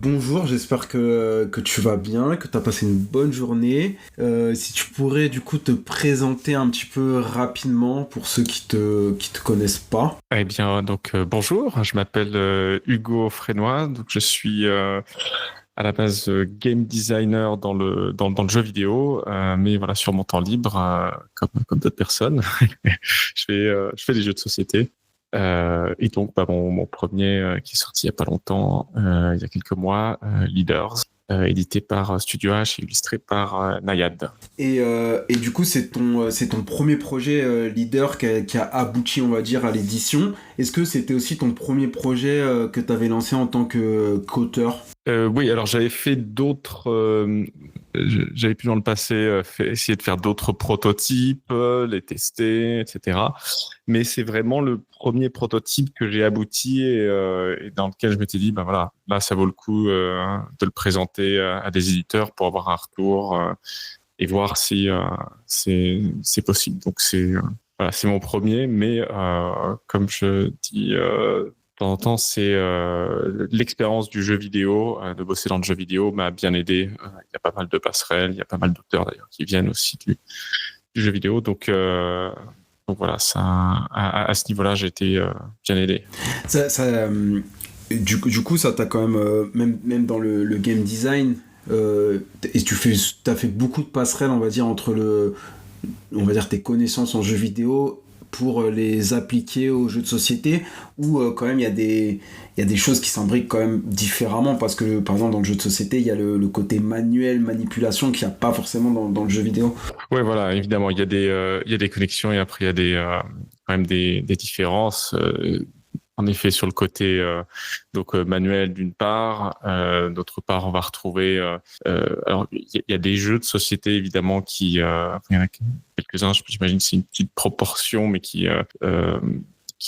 bonjour, j'espère que tu vas bien, que tu as passé une bonne journée. Si tu pourrais du coup te présenter un petit peu rapidement pour ceux qui te connaissent pas. Eh bien, bonjour, je m'appelle Hugo Frénois, donc je suis à la base game designer dans le jeu vidéo, mais voilà, sur mon temps libre, comme d'autres personnes, je fais des jeux de société. Et donc, mon premier qui est sorti il y a pas longtemps, il y a quelques mois, Leaders, édité par Studio H et illustré par Nayad. Et du coup, c'est ton premier projet leader qui a abouti, on va dire, à l'édition. Est-ce que c'était aussi ton premier projet que tu avais lancé en tant qu'auteur? Oui, alors j'avais fait d'autres. J'avais pu dans le passé essayer de faire d'autres prototypes, les tester, etc. Mais c'est vraiment le premier prototype que j'ai abouti et dans lequel je m'étais dit, ben voilà, là ça vaut le coup de le présenter à des éditeurs pour avoir un retour et voir si c'est possible. Donc voilà, c'est mon premier, mais comme je dis de temps en temps, c'est l'expérience du jeu vidéo, de bosser dans le jeu vidéo m'a bien aidé. Il y a pas mal de passerelles, il y a pas mal d'auteurs d'ailleurs qui viennent aussi du jeu vidéo. Donc voilà, ça, à ce niveau-là, j'ai été bien aidé. Du coup, ça t'a quand même, même dans le game design, et t'as fait beaucoup de passerelles, on va dire, entre on va dire tes connaissances en jeux vidéo pour les appliquer aux jeux de société, ou quand même il y a des choses qui s'imbriquent quand même différemment, parce que par exemple dans le jeu de société, il y a le côté manuel, manipulation, qu'il n'y a pas forcément dans le jeu vidéo. Ouais, voilà, évidemment, il y a des connexions et après il y a quand même des différences. En effet, sur le côté manuel d'une part, d'autre part, on va retrouver. Alors, il y a des jeux de société évidemment il y en a quelques-uns. J'imagine que c'est une petite proportion, mais qui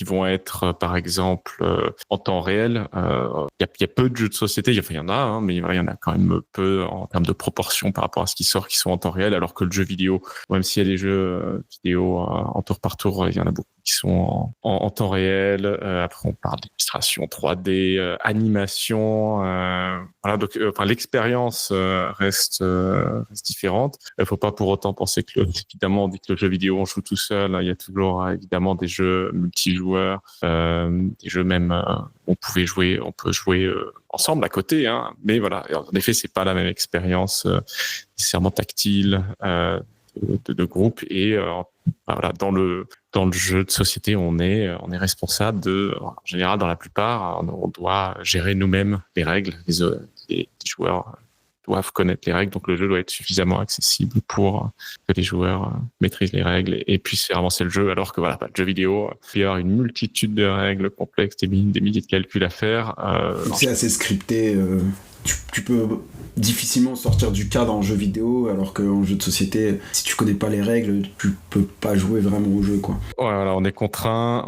vont être, par exemple, en temps réel. Il y a peu de jeux de société, il y en a, hein, mais voilà, il y en a quand même peu en termes de proportion par rapport à ce qui sort, qui sont en temps réel, alors que le jeu vidéo, même s'il y a des jeux vidéo en tour par tour, il y en a beaucoup qui sont en temps réel. Après, on parle d'illustration 3D, animation. Voilà, donc, enfin, l'expérience reste différente. Il faut pas pour autant penser que, évidemment, dès que le jeu vidéo, on joue tout seul, hein, il y a toujours évidemment des jeux multijoueurs, des jeux même on peut jouer ensemble à côté, hein. Mais voilà, en effet, c'est pas la même expérience nécessairement tactile de groupe et voilà, dans le jeu de société, on est responsable en général, dans la plupart, on doit gérer nous-mêmes les règles. Les joueurs doivent connaître les règles, donc le jeu doit être suffisamment accessible pour que les joueurs maîtrisent les règles et puissent faire avancer le jeu. Alors que voilà, le jeu vidéo, il peut y avoir une multitude de règles complexes, des milliers de calculs à faire. C'est assez scripté. Tu peux difficilement sortir du cadre en jeu vidéo, alors qu'en jeu de société, si tu connais pas les règles, tu peux pas jouer vraiment au jeu, quoi. Voilà, on est contraint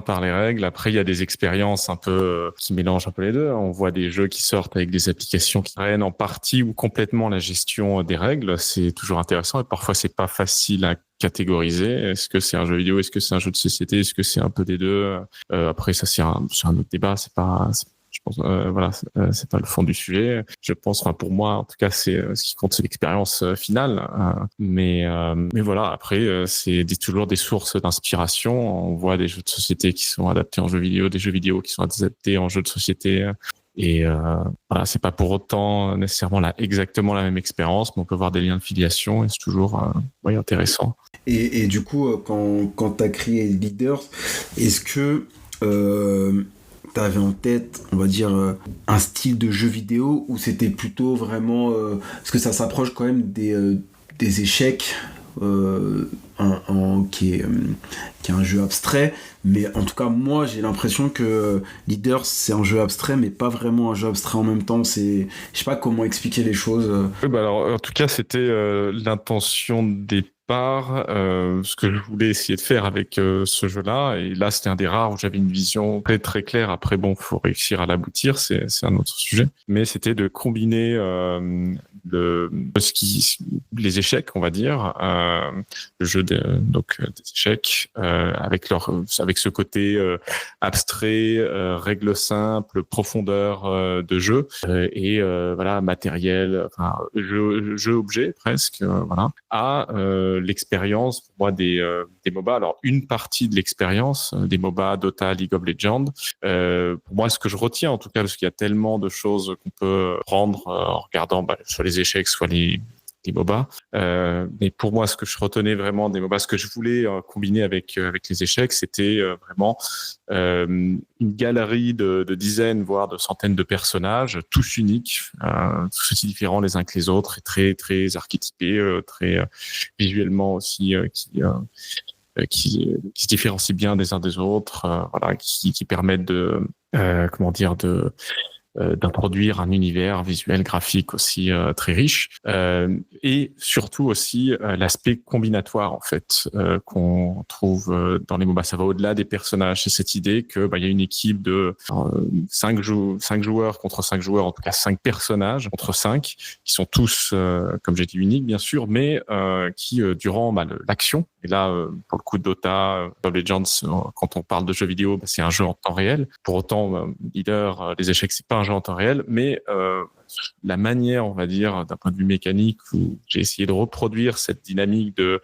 par les règles. Après, il y a des expériences un peu qui mélangent un peu les deux. On voit des jeux qui sortent avec des applications qui prennent en partie ou complètement la gestion des règles. C'est toujours intéressant et parfois c'est pas facile à catégoriser. Est-ce que c'est un jeu vidéo? Est-ce que c'est un jeu de société? Est-ce que c'est un peu des deux? Après, ça c'est un autre débat. Je pense, voilà, c'est pas le fond du sujet. Je pense, enfin pour moi, en tout cas, ce qui compte, c'est l'expérience finale. Mais voilà, après, toujours des sources d'inspiration. On voit des jeux de société qui sont adaptés en jeux vidéo, des jeux vidéo qui sont adaptés en jeux de société. Et voilà, c'est pas pour autant nécessairement exactement la même expérience, mais on peut voir des liens de filiation et c'est toujours ouais, intéressant. Et du coup, quand t'as créé Leaders, est-ce que t'avais en tête, on va dire, un style de jeu vidéo, ou c'était plutôt vraiment... parce que ça s'approche quand même des échecs, qui est un jeu abstrait, mais en tout cas, moi, j'ai l'impression que Leaders, c'est un jeu abstrait, mais pas vraiment un jeu abstrait en même temps. Je sais pas comment expliquer les choses. Oui, bah alors, en tout cas, c'était l'intention des ce que je voulais essayer de faire avec ce jeu-là. Et là, c'était un des rares où j'avais une vision très, très claire. Après, bon, faut réussir à l'aboutir, c'est un autre sujet. Mais c'était de combiner les échecs, on va dire, le jeu des échecs avec ce côté abstrait, règles simples, profondeur de jeu et voilà matériel, enfin jeu objet presque, voilà, à l'expérience pour moi des MOBA. Alors une partie de l'expérience des MOBA, Dota, League of Legends. Pour moi, ce que je retiens en tout cas, parce qu'il y a tellement de choses qu'on peut prendre en regardant soit les échecs, soit les MOBA. Mais pour moi, ce que je retenais vraiment des MOBA, ce que je voulais combiner avec les échecs, c'était vraiment une galerie de dizaines, voire de centaines de personnages, tous uniques, tous aussi différents les uns que les autres, et très très archétypés, très visuellement aussi qui se différencient bien des uns des autres, voilà, qui permettent d'introduire un univers visuel, graphique aussi très riche, et surtout aussi l'aspect combinatoire en fait qu'on trouve dans les MOBA. Ça va au-delà des personnages. C'est cette idée que il y a une équipe de 5 joueurs contre 5 joueurs, en tout cas 5 personnages contre 5 qui sont tous, comme j'ai dit, uniques bien sûr, mais qui durant l'action. Et là, pour le coup de Dota, Legends, quand on parle de jeux vidéo, c'est un jeu en temps réel. Pour autant, leader, les échecs, c'est pas un jeu en temps réel, mais la manière, on va dire, d'un point de vue mécanique, où j'ai essayé de reproduire cette dynamique de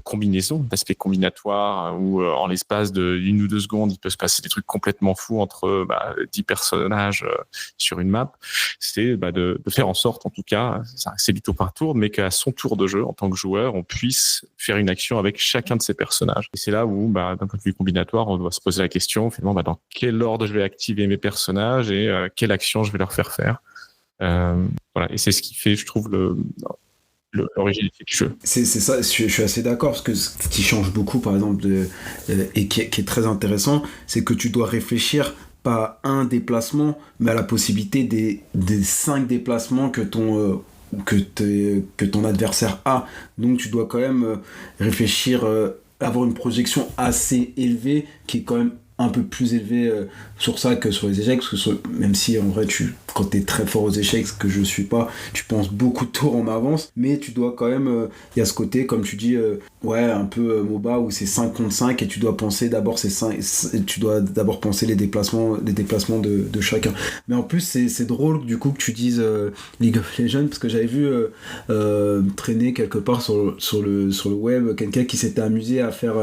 combinaison, d'aspect combinatoire, où en l'espace d'une ou 2 secondes, il peut se passer des trucs complètement fous entre 10 personnages sur une map. C'est de faire en sorte, en tout cas, c'est du tour par tour, mais qu'à son tour de jeu, en tant que joueur, on puisse faire une action avec chacun de ces personnages. Et c'est là où, d'un point de vue combinatoire, on doit se poser la question, finalement, dans quel ordre je vais activer mes personnages et quelle action je vais leur faire faire. Voilà. Et c'est ce qui fait, je trouve, l'originalité du jeu. C'est ça, je suis assez d'accord, parce que ce qui change beaucoup, par exemple, et qui est très intéressant, c'est que tu dois réfléchir pas à un déplacement, mais à la possibilité des 5 déplacements que ton adversaire a. Donc tu dois quand même réfléchir, avoir une projection assez élevée, qui est quand même un peu plus élevée sur ça que sur les échecs, parce que même si en vrai quand t'es très fort aux échecs, ce que je suis pas, tu penses beaucoup de tours en avance, mais tu dois quand même, il y a ce côté, comme tu dis, un peu MOBA où c'est 5 contre 5 et tu dois penser d'abord penser les déplacements de chacun. Mais en plus c'est drôle du coup que tu dises League of Legends, parce que j'avais vu traîner quelque part sur le web quelqu'un qui s'était amusé à faire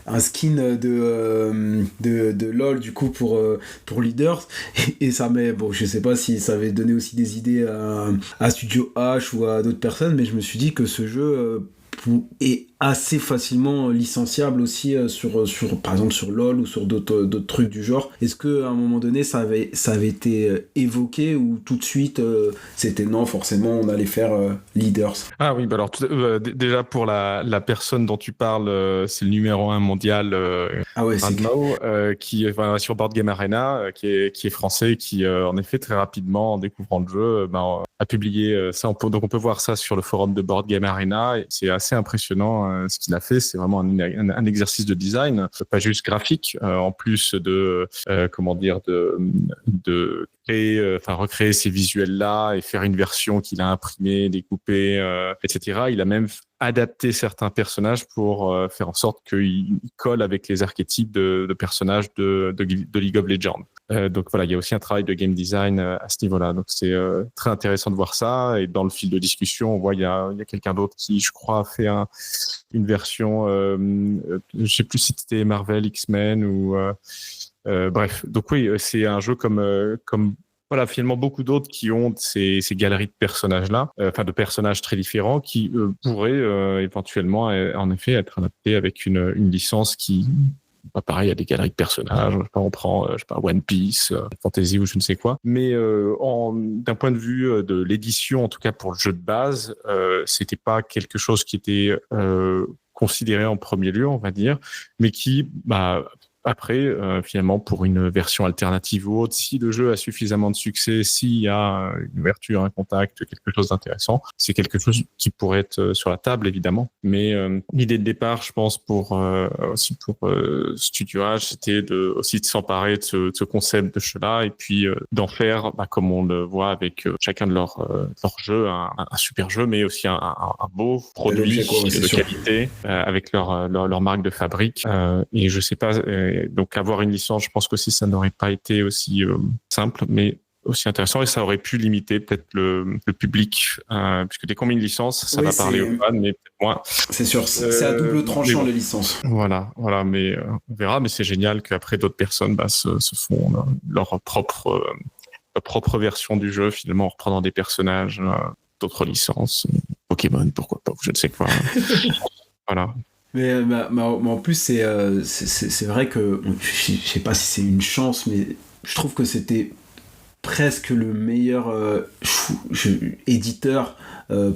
un skin de LOL du coup pour Leaders, et ça je sais pas si ça avait donné aussi des idées à Studio H ou à d'autres personnes, mais je me suis dit que ce jeu est assez facilement licenciable aussi sur par exemple sur LoL ou sur d'autres trucs du genre. Est-ce que à un moment donné ça avait été évoqué, ou tout de suite c'était non, forcément on allait faire Leaders? Ah oui, alors déjà pour la personne dont tu parles, c'est le numéro 1 mondial, Ah ouais, c'est Mao, qui sur Board Game Arena, qui est français, qui en effet très rapidement en découvrant le jeu a publié ça. Donc on peut voir ça sur le forum de Board Game Arena, et c'est assez impressionnant ce qu'il a fait. C'est vraiment un exercice de design, pas juste graphique, en plus de créer, recréer ces visuels-là et faire une version qu'il a imprimée, découpée, etc. Il a même adapté certains personnages pour faire en sorte qu'ils collent avec les archétypes de personnages de League of Legends. Donc voilà, il y a aussi un travail de game design à ce niveau-là. Donc c'est très intéressant de voir ça. Et dans le fil de discussion, on voit il y a quelqu'un d'autre qui, je crois, a fait une version, je sais plus si c'était Marvel, X-Men ou bref. Donc oui, c'est un jeu comme voilà, finalement beaucoup d'autres qui ont ces galeries de personnages-là, de personnages très différents, qui pourraient éventuellement, en effet, être adaptés avec une licence qui, pas pareil, à des galeries de personnages. On prend, One Piece, Fantasy ou je ne sais quoi. Mais d'un point de vue de l'édition, en tout cas pour le jeu de base, c'était pas quelque chose qui était considéré en premier lieu, on va dire, mais qui, après, finalement, pour une version alternative ou autre, si le jeu a suffisamment de succès, s'il y a une ouverture, un contact, quelque chose d'intéressant, c'est quelque chose qui pourrait être sur la table, évidemment. Mais l'idée de départ, je pense, aussi pour Studio H, c'était aussi de s'emparer de ce concept de jeu-là et puis d'en faire, comme on le voit avec chacun de leurs jeux, un super jeu, mais aussi un beau produit de qualité avec leur marque de fabrique. Et je sais pas, donc avoir une licence, je pense qu'aussi ça n'aurait pas été aussi simple, mais aussi intéressant, et ça aurait pu limiter peut-être le public, puisque dès qu'on met une licence, ça va parler aux fans, mais peut-être moins. C'est sûr, c'est à double tranchant, les licences. Voilà, mais on verra, mais c'est génial qu'après d'autres personnes se font leur propre version du jeu, finalement en reprenant des personnages, d'autres licences, Pokémon, pourquoi pas, je ne sais quoi. Voilà. Mais en plus, c'est vrai que, je sais pas si c'est une chance, mais je trouve que c'était presque le meilleur éditeur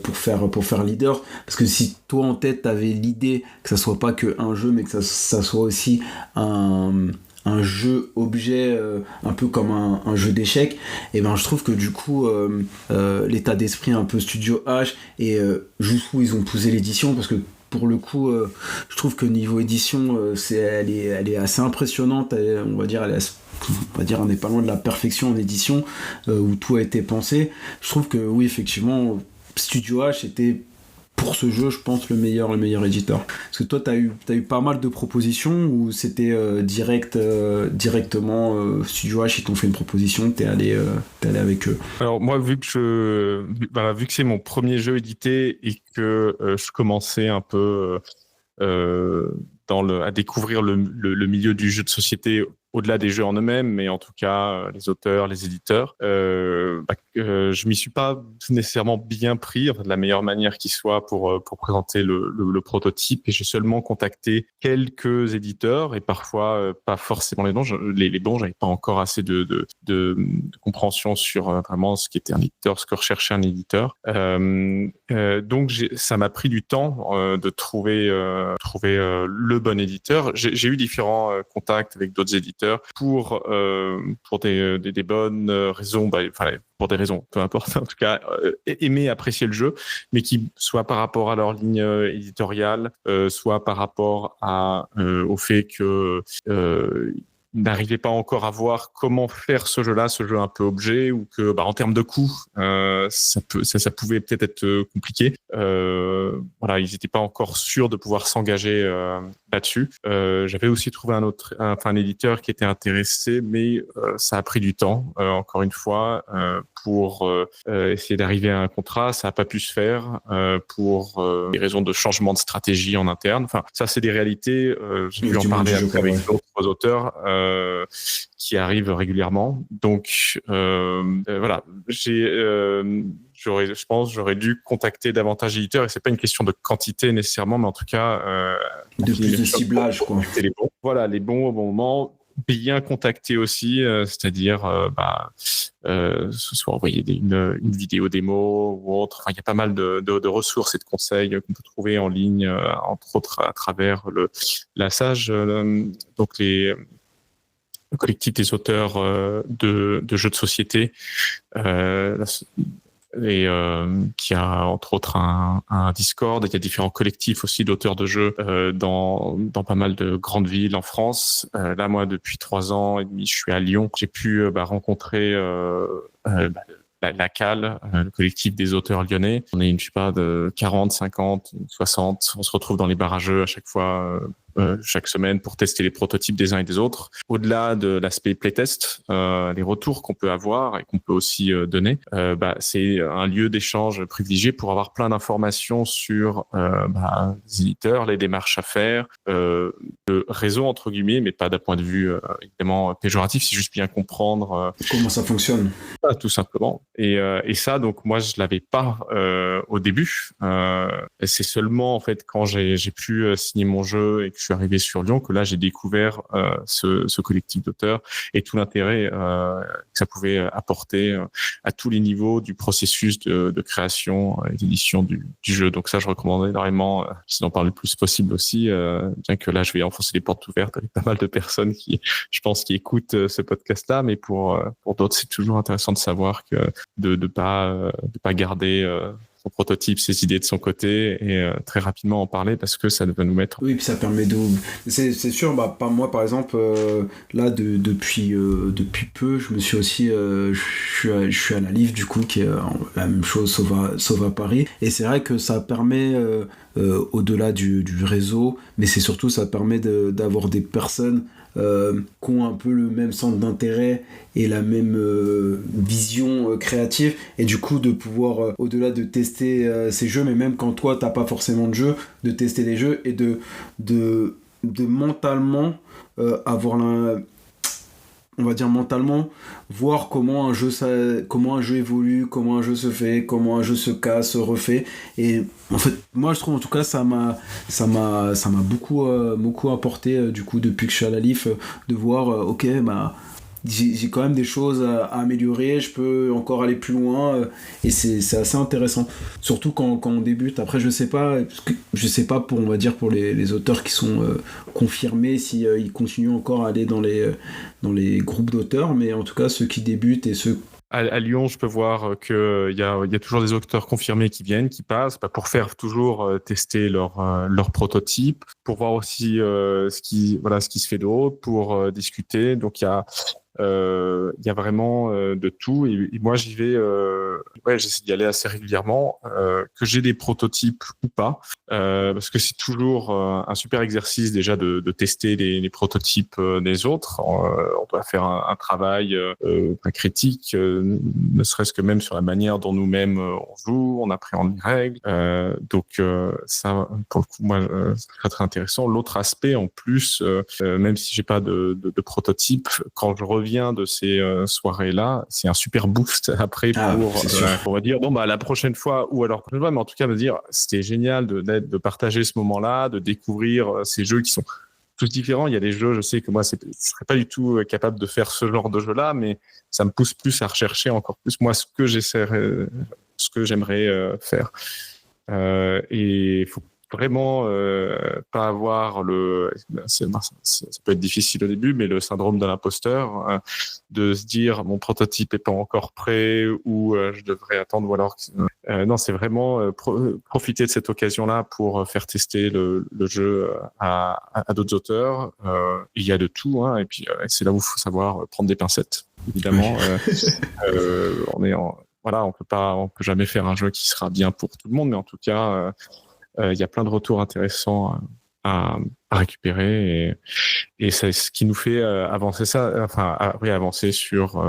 pour faire leader, parce que si toi en tête t'avais l'idée que ça soit pas qu'un jeu, mais que ça soit aussi un jeu objet, un peu comme un jeu d'échecs, et ben je trouve que du coup l'état d'esprit un peu Studio H et jusqu'où ils ont poussé l'édition, parce que pour le coup je trouve que niveau édition elle est assez impressionnante, on va dire on n'est pas loin de la perfection en édition, où tout a été pensé. Je trouve que oui, effectivement, Studio H était pour ce jeu, je pense, le meilleur éditeur. Parce que toi, t'as eu pas mal de propositions, ou c'était directement Studio H, ils t'ont fait une proposition, t'es allé avec eux? Alors moi, vu que c'est mon premier jeu édité et que je commençais un peu à découvrir le milieu du jeu de société, au-delà des jeux en eux-mêmes, mais en tout cas les auteurs, les éditeurs, je m'y suis pas nécessairement bien pris, de la meilleure manière qui soit pour présenter le prototype, et j'ai seulement contacté quelques éditeurs, et parfois pas forcément les bons. J'avais pas encore assez de compréhension sur vraiment ce qu'était un éditeur, ce que recherchait un éditeur. Donc ça m'a pris du temps de trouver le bon éditeur. J'ai eu différents contacts avec d'autres éditeurs pour des bonnes raisons, pour des raisons, peu importe, en tout cas, aimer, apprécier le jeu, mais qui soit par rapport à leur ligne éditoriale, soit par rapport au fait que n'arrivait pas encore à voir comment faire ce jeu un peu objet, ou que en termes de coût, ça pouvait peut-être être compliqué. Ils n'étaient pas encore sûrs de pouvoir s'engager là-dessus. J'avais aussi trouvé un éditeur qui était intéressé, mais ça a pris du temps, encore une fois, pour essayer d'arriver à un contrat. Ça n'a pas pu se faire pour des raisons de changement de stratégie en interne. Enfin, ça, c'est des réalités. J'ai pu en parler avec d'autres auteurs qui arrivent régulièrement. Donc, voilà, je pense j'aurais dû contacter davantage d'éditeurs, et c'est pas une question de quantité nécessairement, mais en tout cas de plus de ciblage, quoi. Les bons au bon moment, bien contacter aussi, c'est-à-dire soit envoyer une vidéo démo ou autre. Enfin, il y a pas mal de ressources et de conseils qu'on peut trouver en ligne, entre autres à travers la SAGE, donc le collectif des auteurs de jeux de société, et qui a entre autres un Discord. Il y a différents collectifs aussi d'auteurs de jeux dans pas mal de grandes villes en France. Là, moi, depuis 3 ans et demi, je suis à Lyon. J'ai pu rencontrer la CAL, le collectif des auteurs lyonnais. On est de 40, 50, 60. On se retrouve dans les bars à jeux à chaque fois, chaque semaine, pour tester les prototypes des uns et des autres. Au-delà de l'aspect playtest, les retours qu'on peut avoir et qu'on peut aussi donner, c'est un lieu d'échange privilégié pour avoir plein d'informations sur les éditeurs, les démarches à faire, le réseau entre guillemets, mais pas d'un point de vue évidemment péjoratif, c'est juste bien comprendre comment ça fonctionne. Tout simplement. Et ça, donc moi, je l'avais pas au début. Et c'est seulement en fait quand j'ai pu signer mon jeu et que je suis arrivé sur Lyon que là j'ai découvert ce collectif d'auteurs et tout l'intérêt que ça pouvait apporter à tous les niveaux du processus de création et d'édition du jeu. Donc ça, je recommande énormément d'en parler le plus possible aussi, bien que là je vais enfoncer les portes ouvertes avec pas mal de personnes qui, je pense, qui écoutent ce podcast-là, mais pour d'autres, c'est toujours intéressant de savoir que de pas garder son prototype, ses idées de son côté et très rapidement en parler parce que ça va nous mettre. Oui, puis ça permet de. C'est sûr, pas moi par exemple, là depuis peu, je me suis aussi. Je suis à la Livre du coup, qui est la même chose sauf à Paris. Et c'est vrai que ça permet, au-delà du réseau, mais c'est surtout ça permet d'avoir des personnes qui ont un peu le même centre d'intérêt et la même vision créative, et du coup de pouvoir au-delà de tester ces jeux, mais même quand toi t'as pas forcément de jeu, de tester les jeux et de mentalement avoir on va dire mentalement voir comment un jeu évolue, comment un jeu se fait, comment un jeu se casse, se refait. Et en fait moi je trouve en tout cas ça m'a beaucoup apporté du coup depuis que je suis à la LIF, de voir ok j'ai quand même des choses à améliorer, je peux encore aller plus loin, et c'est assez intéressant, surtout quand on débute. Après je sais pas pour, on va dire, pour les auteurs qui sont confirmés, si ils continuent encore à aller dans les groupes d'auteurs, mais en tout cas ceux qui débutent et ceux... À Lyon, je peux voir qu'il y a toujours des auteurs confirmés qui viennent, qui passent, pour faire toujours tester leur prototype, pour voir aussi ce qui se fait d'autre, pour discuter. Donc il y a vraiment de tout, et moi j'y vais, j'essaie d'y aller assez régulièrement, que j'ai des prototypes ou pas, parce que c'est toujours un super exercice déjà de tester les prototypes des autres. On doit faire un travail critique, ne serait-ce que même sur la manière dont nous-mêmes on joue, on appréhende les règles. Donc ça, pour le coup, moi, c'est très très intéressant. L'autre aspect en plus, même si j'ai pas de prototype, quand je reviens de ces soirées-là, c'est un super boost après pour me dire la prochaine fois, ou alors mais en tout cas me dire c'était génial de partager ce moment-là, de découvrir ces jeux qui sont tous différents. Il y a des jeux, je sais que moi je serais pas du tout capable de faire ce genre de jeu-là, mais ça me pousse plus à rechercher encore plus moi ce que j'aimerais faire. Et il faut vraiment pas avoir ça peut être difficile au début, mais le syndrome de l'imposteur, de se dire mon prototype est pas encore prêt, ou je devrais attendre, ou alors non, c'est vraiment profiter de cette occasion-là pour faire tester le jeu à d'autres auteurs. Il y a de tout, et puis c'est là où il faut savoir prendre des pincettes, évidemment. On peut jamais faire un jeu qui sera bien pour tout le monde, mais en tout cas il y a plein de retours intéressants à récupérer, et c'est ce qui nous fait avancer avancer sur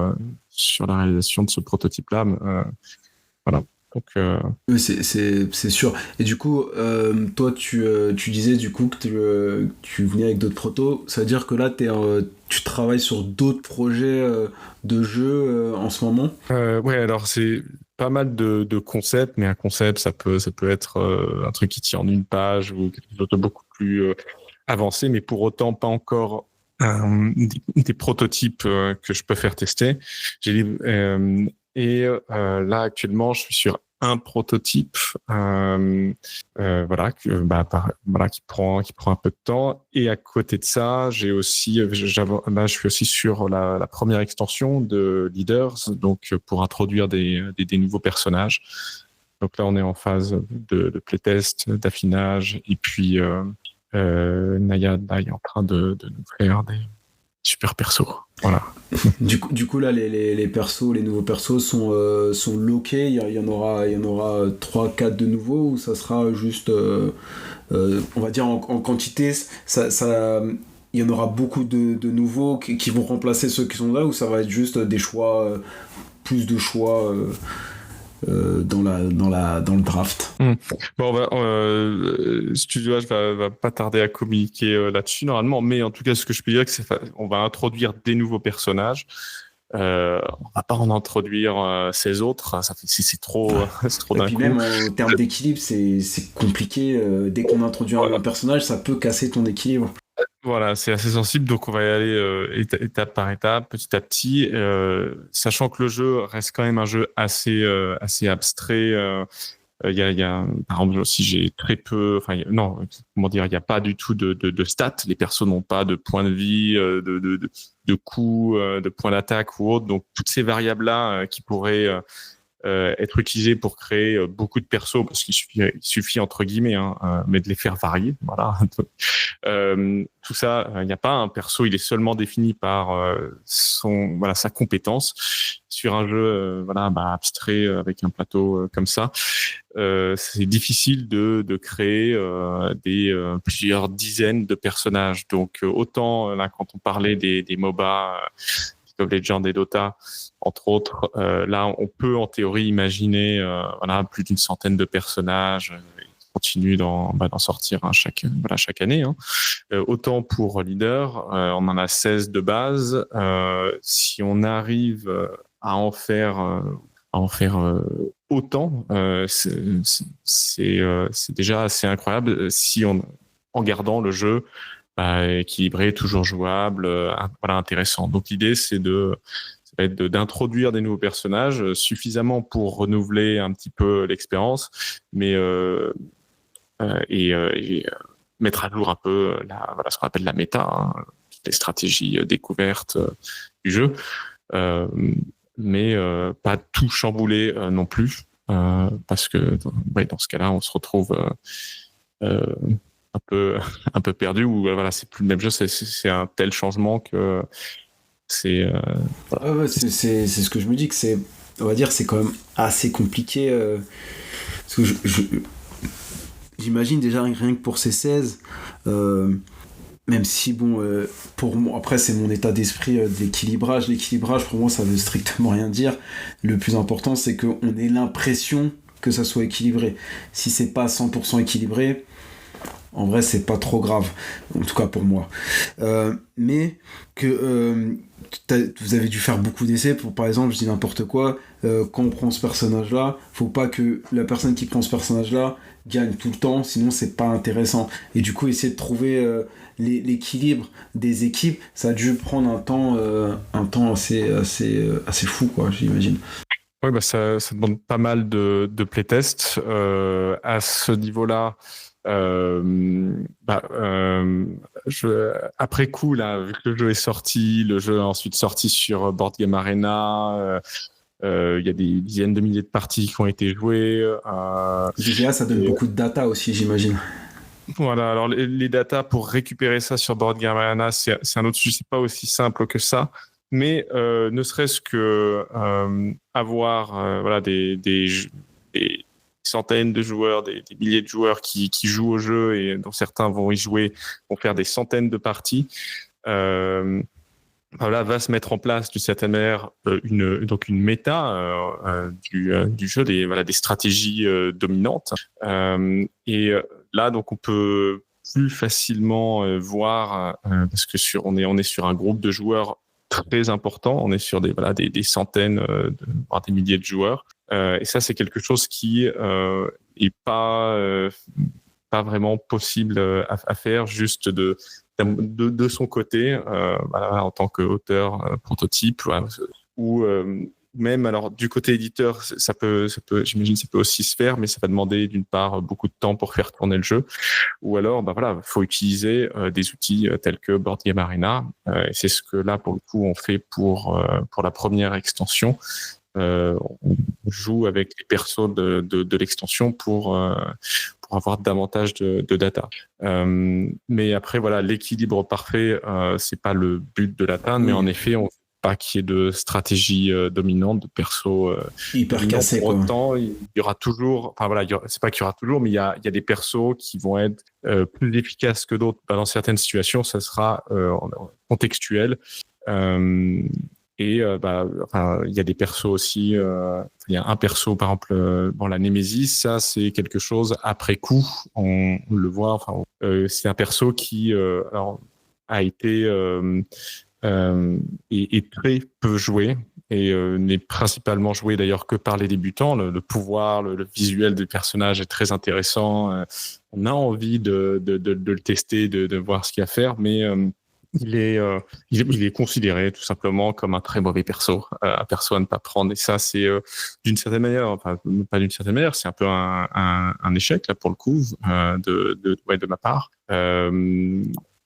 la réalisation de ce prototype-là. Voilà. Donc, oui, c'est sûr. Et du coup, toi, tu disais du coup que tu venais avec d'autres protos. Ça veut dire que là, tu travailles sur d'autres projets de jeux en ce moment? Ouais, alors c'est pas mal de concepts, mais un concept, ça peut être un truc qui tient en une page ou quelque chose de beaucoup plus avancé, mais pour autant pas encore des prototypes que je peux faire tester. Là actuellement, je suis sur un prototype, qui prend un peu de temps. Et à côté de ça, je suis aussi sur la première extension de Leaders, donc pour introduire des nouveaux personnages. Donc là, on est en phase de playtest, d'affinage, et puis Nayad là, est en train de nous faire des super persos. Voilà. Du coup là, les persos, les nouveaux persos sont loqués. Il y en aura 3-4 de nouveaux, ou ça sera juste on va dire en quantité, il y en aura beaucoup de nouveaux qui vont remplacer ceux qui sont là, ou ça va être juste des choix, plus de choix dans le draft. Bon, Studio H va pas tarder à communiquer là-dessus normalement, mais en tout cas, ce que je peux dire, c'est qu'on va introduire des nouveaux personnages. On va pas en introduire 16 autres. Ça fait, c'est trop, c'est trop Et d'un puis coup. même en termes d'équilibre, c'est compliqué. Dès qu'on introduit un personnage, ça peut casser ton équilibre. Voilà, c'est assez sensible, donc on va y aller étape par étape, petit à petit, sachant que le jeu reste quand même un jeu assez abstrait. Par exemple, si j'ai très peu, enfin, non, comment dire, il n'y a pas du tout de stats. Les persos n'ont pas de points de vie, de coups, de points d'attaque ou autre. Donc, toutes ces variables-là qui pourraient être utilisées pour créer beaucoup de persos, parce qu'il suffit entre guillemets, mais de les faire varier. Voilà. Tout ça, il n'y a pas un perso, il est seulement défini par sa compétence. Sur un jeu abstrait avec un plateau comme ça, c'est difficile de créer plusieurs dizaines de personnages. Donc autant là quand on parlait des MOBA, League of Legends et Dota, entre autres, là on peut en théorie imaginer plus d'une centaine de personnages. Continue d'en sortir chaque année. Autant pour Leader, on en a 16 de base. Si on arrive à en faire autant, c'est déjà assez incroyable si en gardant le jeu équilibré, toujours jouable, intéressant. Donc l'idée ça va être d'introduire des nouveaux personnages suffisamment pour renouveler un petit peu l'expérience, mais et mettre à jour un peu ce qu'on appelle la méta, les stratégies découvertes du jeu, mais pas tout chambouler non plus, parce que dans ce cas-là, on se retrouve un peu perdu, ou c'est plus le même jeu, c'est un tel changement que c'est c'est ce que je me dis, que on va dire, c'est quand même assez compliqué, parce que j'imagine déjà rien que pour ces 16, même si pour moi, après c'est mon état d'esprit de l'équilibrage. L'équilibrage pour moi ça veut strictement rien dire. Le plus important c'est qu'on ait l'impression que ça soit équilibré. Si c'est pas 100% équilibré, en vrai c'est pas trop grave, en tout cas pour moi. Mais que vous avez dû faire beaucoup d'essais pour, par exemple, je dis n'importe quoi, quand on prend ce personnage là, faut pas que la personne qui prend ce personnage là gagne tout le temps, sinon c'est pas intéressant. Et du coup essayer de trouver l'équilibre des équipes, ça a dû prendre un temps assez fou, quoi, j'imagine. Oui, ça demande pas mal de playtest à ce niveau-là. Après coup, là, vu que le jeu est sorti, le jeu est ensuite sorti sur Board Game Arena, il y a des dizaines de milliers de parties qui ont été jouées. GGA, ça donne beaucoup de data aussi, j'imagine. Voilà, alors les data pour récupérer ça sur Board Game Arena, c'est un autre sujet, c'est pas aussi simple que ça. Mais ne serait-ce que avoir des centaines de joueurs, des milliers de joueurs qui jouent au jeu, et dont certains vont y jouer, vont faire des centaines de parties, va se mettre en place d'une certaine manière une méta du jeu, des stratégies dominantes. Et là, donc, on peut plus facilement voir, parce que on est sur un groupe de joueurs très important, on est sur des centaines, voire des milliers de joueurs. Et ça, c'est quelque chose qui est pas vraiment possible à faire juste de son côté, en tant qu'auteur prototype, ou même alors du côté éditeur, ça peut, j'imagine, ça peut aussi se faire, mais ça va demander d'une part beaucoup de temps pour faire tourner le jeu, ou alors faut utiliser des outils tels que Board Game Arena, et c'est ce que là pour le coup on fait pour la première extension. On joue avec les persos de l'extension pour avoir davantage de data. Mais après, l'équilibre parfait, c'est pas le but de l'atteindre, mais en effet, on veut pas qu'il y ait de stratégie dominante, de persos hyper cassés. Pour autant, il y aura toujours, c'est pas qu'il y aura toujours, mais il y a des persos qui vont être plus efficaces que d'autres. Dans certaines situations, ça sera contextuel. Et il y a des persos aussi. Il y a un perso, par exemple, la Némésis, ça c'est quelque chose après coup. On le voit. C'est un perso qui a été est très peu joué et n'est principalement joué d'ailleurs que par les débutants. Le pouvoir, le visuel des personnages est très intéressant. On a envie de le tester, de voir ce qu'il y a à faire, mais il est considéré tout simplement comme un très mauvais perso, un perso à ne pas prendre. Et ça, c'est d'une certaine manière, enfin pas d'une certaine manière, c'est un peu un échec là pour le coup de ma part.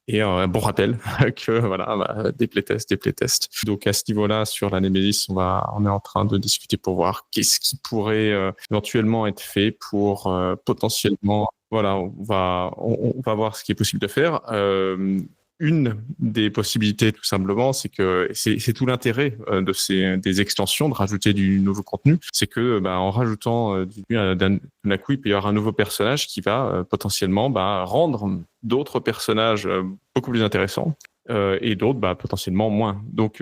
Et un bon rappel que voilà, des playtests. Donc à ce niveau-là, sur la Nemesis, on est en train de discuter pour voir qu'est-ce qui pourrait éventuellement être fait pour potentiellement. Voilà, on va voir ce qui est possible de faire. Une des possibilités, tout simplement, c'est que c'est tout l'intérêt des extensions, de rajouter du nouveau contenu, c'est que en rajoutant d'un coup, il peut y avoir un nouveau personnage qui va potentiellement rendre d'autres personnages beaucoup plus intéressants. Et d'autres potentiellement moins. Donc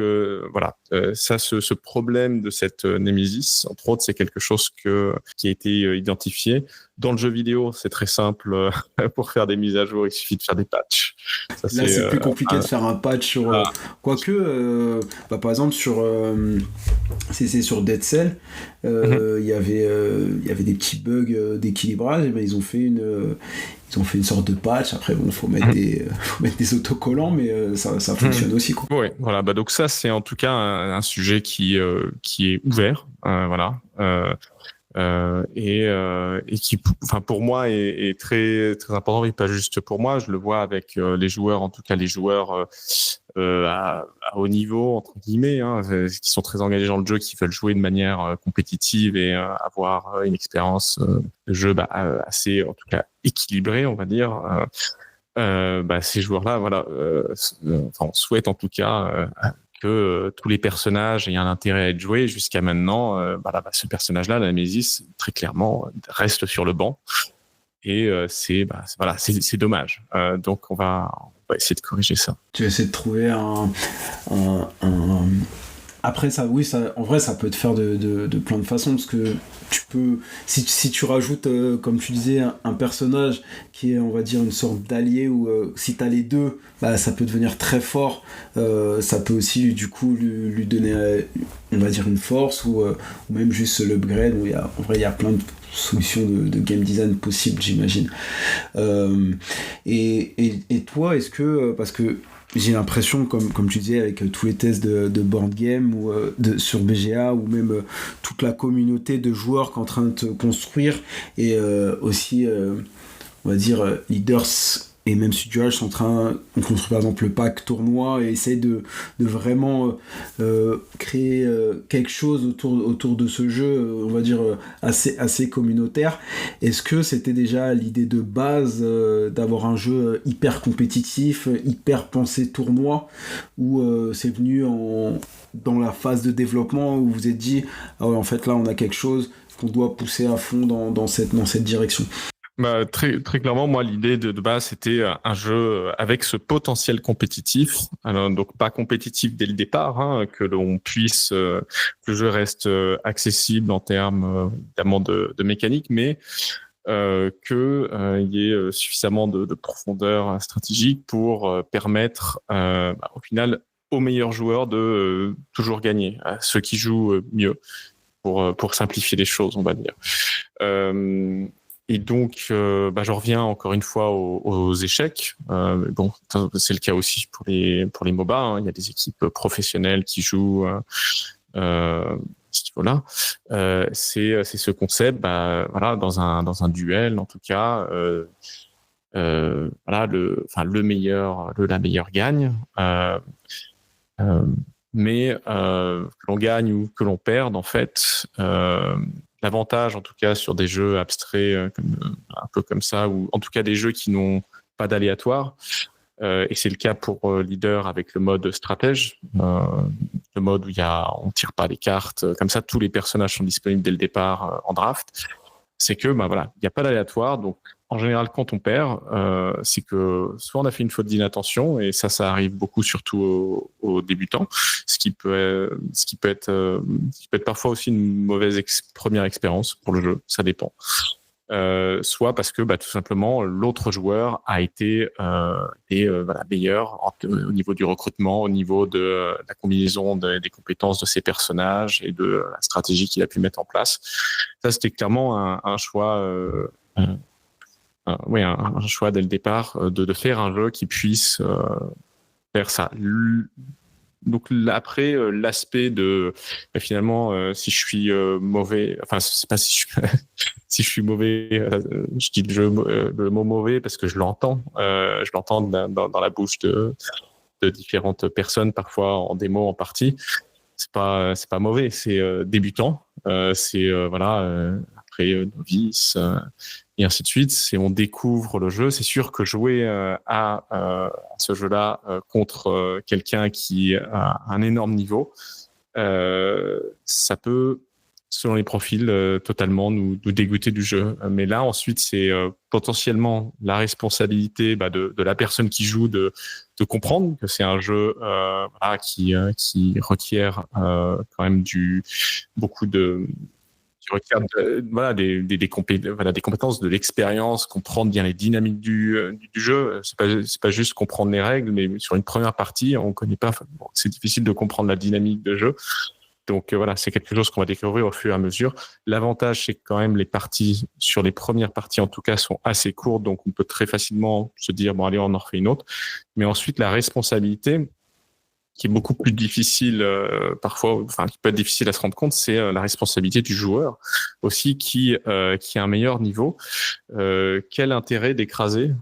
voilà, ça, ce problème de cette Nemesis, entre autres, c'est quelque chose qui a été identifié. Dans le jeu vidéo, c'est très simple. Pour faire des mises à jour, il suffit de faire des patchs. Ça, Là, c'est plus compliqué de faire un patch sur... quoique, par exemple, c'est sur Dead Cell, il y avait des petits bugs d'équilibrage, et ils ont fait une sorte de patch. Après, bon, faut mettre des autocollants, mais ça fonctionne aussi, quoi. Oui, voilà. Donc ça, c'est en tout cas un sujet qui est ouvert, voilà. Et qui, enfin, pour moi, est très très important, et pas juste pour moi. Je le vois avec les joueurs, en tout cas les joueurs à haut niveau, entre guillemets, hein, qui sont très engagés dans le jeu, qui veulent jouer de manière compétitive et avoir une expérience de jeu assez, en tout cas, équilibrée, on va dire. Ces joueurs-là, voilà, on souhaite en tout cas que tous les personnages aient un intérêt à être joués. Jusqu'à maintenant, ce personnage-là, la Nemesis, très clairement, reste sur le banc. Et c'est dommage. Donc on va essayer de corriger ça. Tu vas essayer de trouver un... Après, ça, oui, en vrai, ça peut te faire de plein de façons, parce que tu peux, si tu rajoutes, comme tu disais, un personnage qui est, on va dire, une sorte d'allié, ou si t'as les deux, ça peut devenir très fort. Ça peut aussi, du coup, lui donner, on va dire, une force, ou même juste l'upgrade. En vrai, il y a plein de solutions de game design possibles, j'imagine. Et toi, est-ce que, parce que j'ai l'impression, comme tu disais, avec tous les tests de board game ou sur BGA, ou même toute la communauté de joueurs qui est en train de te construire, et aussi, on va dire, leaders et même Studio sont en train, on construit par exemple le pack tournoi et essaye de vraiment créer quelque chose autour de ce jeu, on va dire assez communautaire. Est-ce que c'était déjà l'idée de base d'avoir un jeu hyper compétitif, hyper pensé tournoi, ou c'est venu dans la phase de développement où vous vous êtes dit ah ouais, en fait là on a quelque chose qu'on doit pousser à fond dans cette direction? Très, très clairement, moi, l'idée de base, c'était un jeu avec ce potentiel compétitif. Alors, donc, pas compétitif dès le départ, hein, que le jeu reste accessible en termes, évidemment, de mécanique, mais qu'il y ait suffisamment de profondeur stratégique pour permettre, au final, aux meilleurs joueurs de toujours gagner, à ceux qui jouent mieux, pour simplifier les choses, on va dire. Et donc, je reviens encore une fois aux échecs. Bon, c'est le cas aussi pour les MOBA. Hein. Il y a des équipes professionnelles qui jouent à ce niveau-là. C'est ce concept, voilà, dans un duel, en tout cas, voilà, le meilleur, la meilleure gagne. Mais que l'on gagne ou que l'on perde, en fait. L'avantage, en tout cas, sur des jeux abstraits un peu comme ça, ou en tout cas des jeux qui n'ont pas d'aléatoire, et c'est le cas pour Leader avec le mode stratège, le mode où on tire pas les cartes, comme ça tous les personnages sont disponibles dès le départ en draft. C'est que voilà, il n'y a pas d'aléatoire, donc en général quand on perd, c'est que soit on a fait une faute d'inattention, et ça arrive beaucoup surtout aux débutants, ce qui peut être parfois aussi une mauvaise première expérience pour le jeu, ça dépend. soit parce que tout simplement l'autre joueur a été meilleur au niveau du recrutement, au niveau de la combinaison des compétences de ses personnages et de la stratégie qu'il a pu mettre en place. Ça, c'était clairement un choix, un choix dès le départ de faire un jeu qui puisse faire ça. Donc après l'aspect de finalement si je suis mauvais, enfin c'est pas si je suis si je suis mauvais, je dis le mot mauvais parce que je l'entends dans la bouche de différentes personnes, parfois en démo en partie. C'est pas mauvais, c'est débutant, après novice et ainsi de suite. C'est on découvre le jeu. C'est sûr que jouer à ce jeu-là contre quelqu'un qui a un énorme niveau, ça peut, selon les profils, totalement nous dégoûter du jeu. Mais là, ensuite, c'est potentiellement la responsabilité de la personne qui joue de comprendre que c'est un jeu qui requiert quand même beaucoup de qui requiert des compétences, de l'expérience, comprendre bien les dynamiques du jeu. C'est pas juste comprendre les règles, mais sur une première partie, on connaît pas. C'est difficile de comprendre la dynamique de jeu. Donc c'est quelque chose qu'on va découvrir au fur et à mesure. L'avantage, c'est que quand même les parties, sur les premières parties en tout cas, sont assez courtes, donc on peut très facilement se dire bon allez, on en refait une autre. Mais ensuite, la responsabilité, qui est beaucoup plus difficile parfois, qui peut être difficile à se rendre compte, c'est la responsabilité du joueur aussi qui a un meilleur niveau. Quel intérêt d'écraser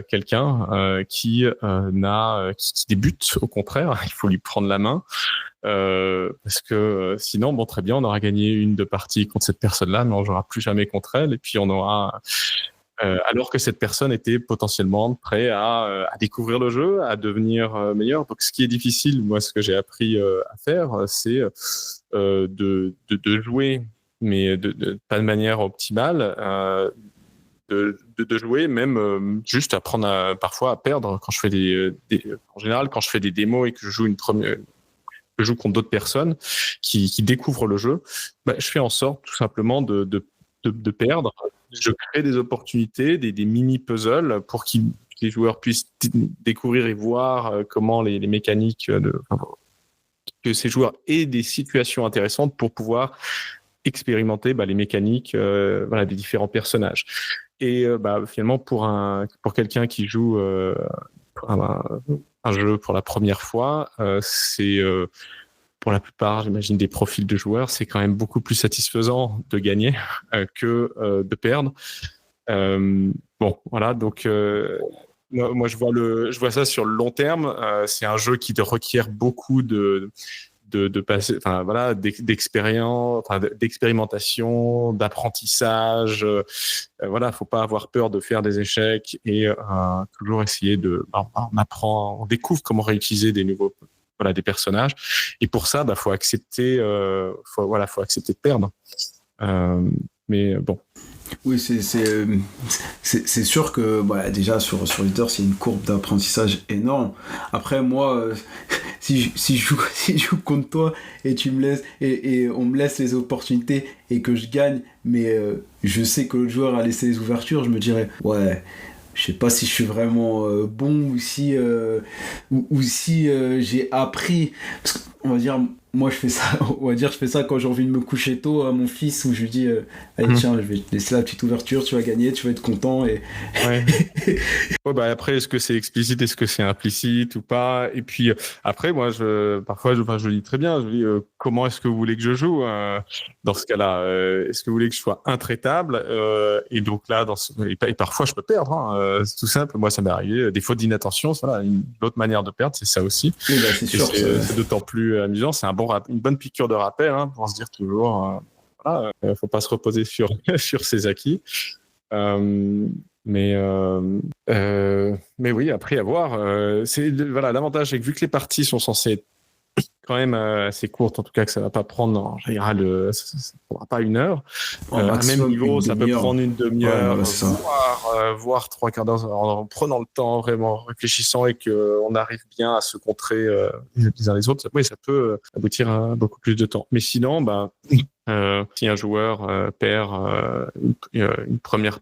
quelqu'un qui débute? Au contraire, il faut lui prendre la main. Parce que sinon, très bien, on aura gagné 1-2 parties contre cette personne-là, mais on ne jouera plus jamais contre elle, et puis on aura alors que cette personne était potentiellement prêt à découvrir le jeu, à devenir meilleur. Donc, ce qui est difficile, moi, ce que j'ai appris à faire, c'est de jouer, mais pas de manière optimale, de jouer, même juste apprendre parfois à perdre. Quand je fais en général, quand je fais des démos et que je joue je joue contre d'autres personnes qui découvrent le jeu, je fais en sorte tout simplement de perdre. Je crée des opportunités, des mini-puzzles pour que les joueurs puissent découvrir et voir comment les mécaniques, que ces joueurs aient des situations intéressantes pour pouvoir expérimenter les mécaniques des différents personnages. Et finalement, pour quelqu'un qui joue un jeu pour la première fois, c'est pour la plupart, j'imagine, des profils de joueurs, c'est quand même beaucoup plus satisfaisant de gagner que de perdre. Donc moi je vois ça sur le long terme. C'est un jeu qui requiert beaucoup d'expérimentation, d'apprentissage. Faut pas avoir peur de faire des échecs et toujours essayer on découvre comment réutiliser des personnages. Et pour ça, faut accepter de perdre. Mais bon. Oui, c'est sûr que déjà sur Leaders, il y a une courbe d'apprentissage énorme. Après, moi, si je joue contre toi et tu me laisses et on me laisse les opportunités et que je gagne, mais je sais que l'autre joueur a laissé les ouvertures, je me dirais je sais pas si je suis vraiment bon ou si j'ai appris. Parce qu'on va dire, moi je fais ça quand j'ai envie de me coucher tôt à mon fils, où je lui dis allez tiens, je vais te laisser la petite ouverture, tu vas gagner, tu vas être content. Et après, est-ce que c'est explicite, est-ce que c'est implicite ou pas? Et puis après, moi parfois je dis très bien, je dis comment est-ce que vous voulez que je joue dans ce cas-là? Est-ce que vous voulez que je sois intraitable? Et donc là, et parfois je peux perdre, c'est tout simple. Moi ça m'est arrivé, des fautes d'inattention, l'autre manière de perdre, c'est ça aussi. Oui, c'est sûr, c'est d'autant plus amusant. C'est une bonne piqûre de rappel pour se dire toujours faut pas se reposer sur ses acquis. Mais oui, après avoir, l'avantage, c'est que vu que les parties sont censées être quand même assez courtes, en tout cas que ça va pas prendre en général, ça prendra pas 1 heure. À même niveau, ça peut prendre 1 demi-heure, voire 3/4 d'heure, en prenant le temps, vraiment réfléchissant, et qu'on arrive bien à se contrer les uns les autres. Ça peut aboutir à beaucoup plus de temps. Mais sinon, Si un joueur perd une première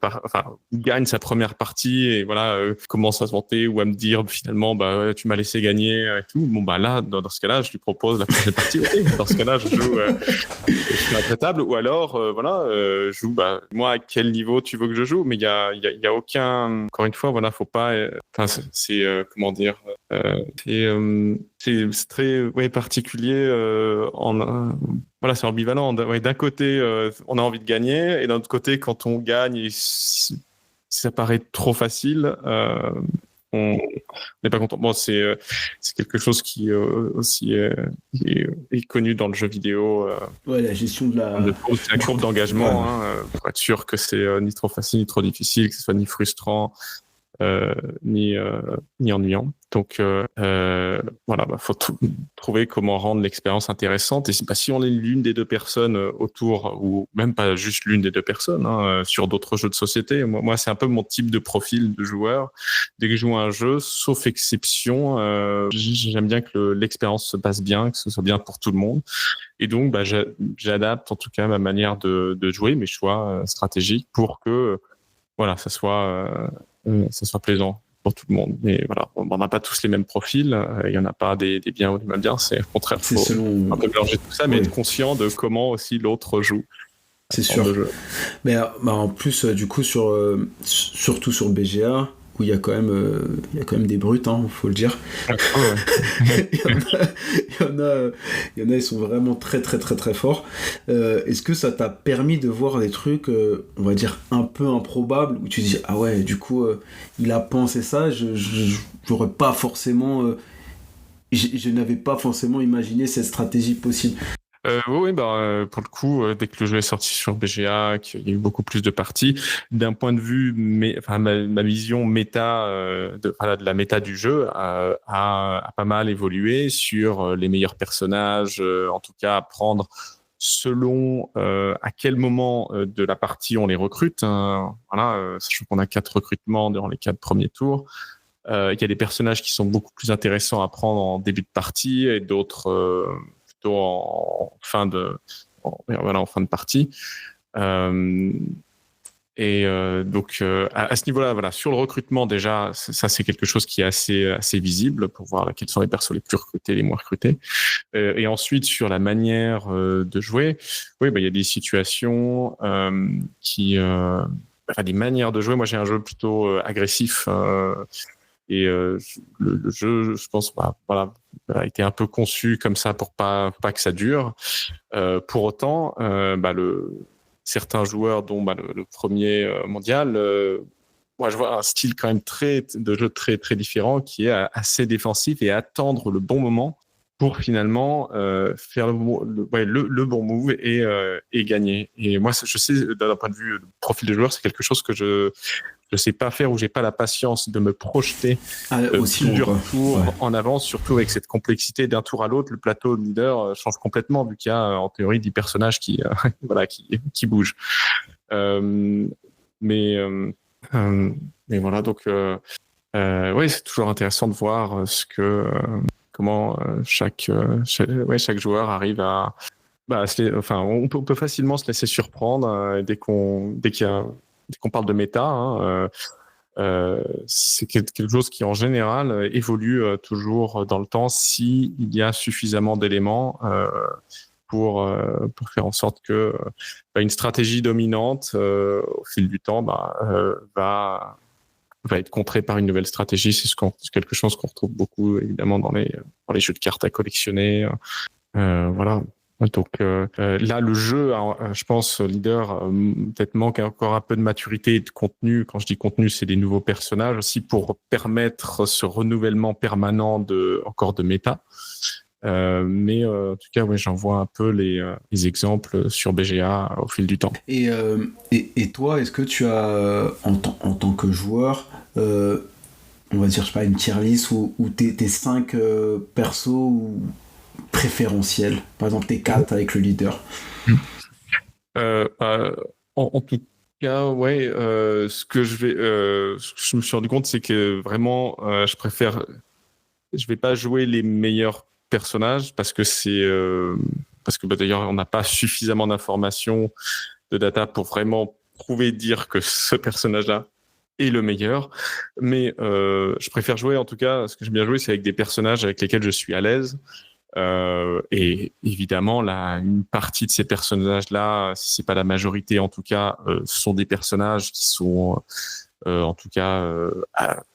gagne sa première partie et voilà commence à se vanter ou à me dire finalement ouais, tu m'as laissé gagner et tout, bon bah là dans ce cas-là je lui propose la prochaine partie. Okay. Dans ce cas-là je joue je suis intraitable, ou alors je joue moi à quel niveau tu veux que je joue, mais il y a aucun, encore une fois voilà, faut pas c'est comment dire, c'est très particulier voilà, c'est ambivalent. D'un côté, on a envie de gagner, et d'un autre côté, quand on gagne, si ça paraît trop facile, on n'est pas content. Bon, c'est quelque chose qui aussi est connu dans le jeu vidéo. Ouais, la gestion de c'est la courbe d'engagement, pour être sûr que c'est ni trop facile, ni trop difficile, que ce soit ni frustrant, ni ennuyant. Donc voilà, faut trouver comment rendre l'expérience intéressante. Et si on est l'une des deux personnes autour, ou même pas juste l'une des deux personnes, sur d'autres jeux de société, moi c'est un peu mon type de profil de joueur. Dès que je joue à un jeu, sauf exception, j'aime bien que l'expérience se passe bien, que ce soit bien pour tout le monde. Et donc j'adapte en tout cas ma manière de jouer, mes choix stratégiques, pour que voilà, ça soit plaisant pour tout le monde. Mais voilà, on n'a pas tous les mêmes profils. Il y en a pas des biens ou des moins biens. C'est au contraire, faut un peu mélanger tout ça, mais être conscient de comment aussi l'autre joue. C'est sûr. Mais en plus, du coup, surtout sur BGA, où il y a quand même des brutes, faut le dire. il y en a, ils sont vraiment très très très très forts. Est-ce que ça t'a permis de voir des trucs, on va dire, un peu improbables, où tu dis, ah ouais, du coup, il a pensé ça, j'aurais pas forcément... je n'avais pas forcément imaginé cette stratégie possible. Oui, pour le coup, dès que le jeu est sorti sur BGA, qu'il y a eu beaucoup plus de parties, d'un point de vue, ma vision méta de la méta du jeu a pas mal évolué sur les meilleurs personnages, en tout cas prendre selon à quel moment de la partie on les recrute. Sachant qu'on a 4 recrutements durant les 4 premiers tours. Il y a des personnages qui sont beaucoup plus intéressants à prendre en début de partie, et d'autres en fin de partie. Donc à ce niveau-là, voilà, sur le recrutement déjà, ça c'est quelque chose qui est assez visible pour voir quels sont les persos les plus recrutés, les moins recrutés. Et ensuite sur la manière de jouer, oui, il y a des situations des manières de jouer. Moi j'ai un jeu plutôt agressif. Et le jeu, je pense, a été un peu conçu comme ça pour pas que ça dure. Pour autant, certains joueurs, dont le premier mondial, moi je vois un style quand même de jeu très très différent, qui est assez défensif et attendre le bon moment pour finalement faire le bon move et gagner. Et moi, je sais, d'un point de vue profil de joueur, c'est quelque chose que je sais pas faire, ou j'ai pas la patience de me projeter plusieurs tours en avance, surtout avec cette complexité d'un tour à l'autre. Le plateau de leader change complètement, vu qu'il y a en théorie 10 personnages qui bougent. Mais voilà, donc oui, c'est toujours intéressant de voir comment chaque joueur arrive à on peut facilement se laisser surprendre dès qu'on parle de méta. C'est quelque chose qui en général évolue toujours dans le temps, s'il y a suffisamment d'éléments pour faire en sorte que une stratégie dominante au fil du temps va être contrée par une nouvelle stratégie. C'est quelque chose qu'on retrouve beaucoup évidemment dans les jeux de cartes à collectionner. Voilà. Donc là, le jeu, je pense, leader, peut-être manque encore un peu de maturité et de contenu. Quand je dis contenu, c'est des nouveaux personnages aussi, pour permettre ce renouvellement permanent de méta. Mais en tout cas, j'en vois un peu les exemples sur BGA au fil du temps. Et toi, est-ce que tu as, en tant que joueur, on va dire, je sais pas, une tier list où tes 5 persos ou préférentiels, par exemple tes 4 avec le leader? En tout cas, ouais, ce que je me suis rendu compte, c'est que vraiment, je vais pas jouer les meilleurs personnages, parce que c'est parce que d'ailleurs, on n'a pas suffisamment d'informations, de data pour vraiment dire que ce personnage-là est le meilleur. Mais je préfère jouer, en tout cas, ce que j'aime bien jouer, c'est avec des personnages avec lesquels je suis à l'aise. Et évidemment, là, une partie de ces personnages-là, si c'est pas la majorité, en tout cas, sont des personnages qui sont, en tout cas,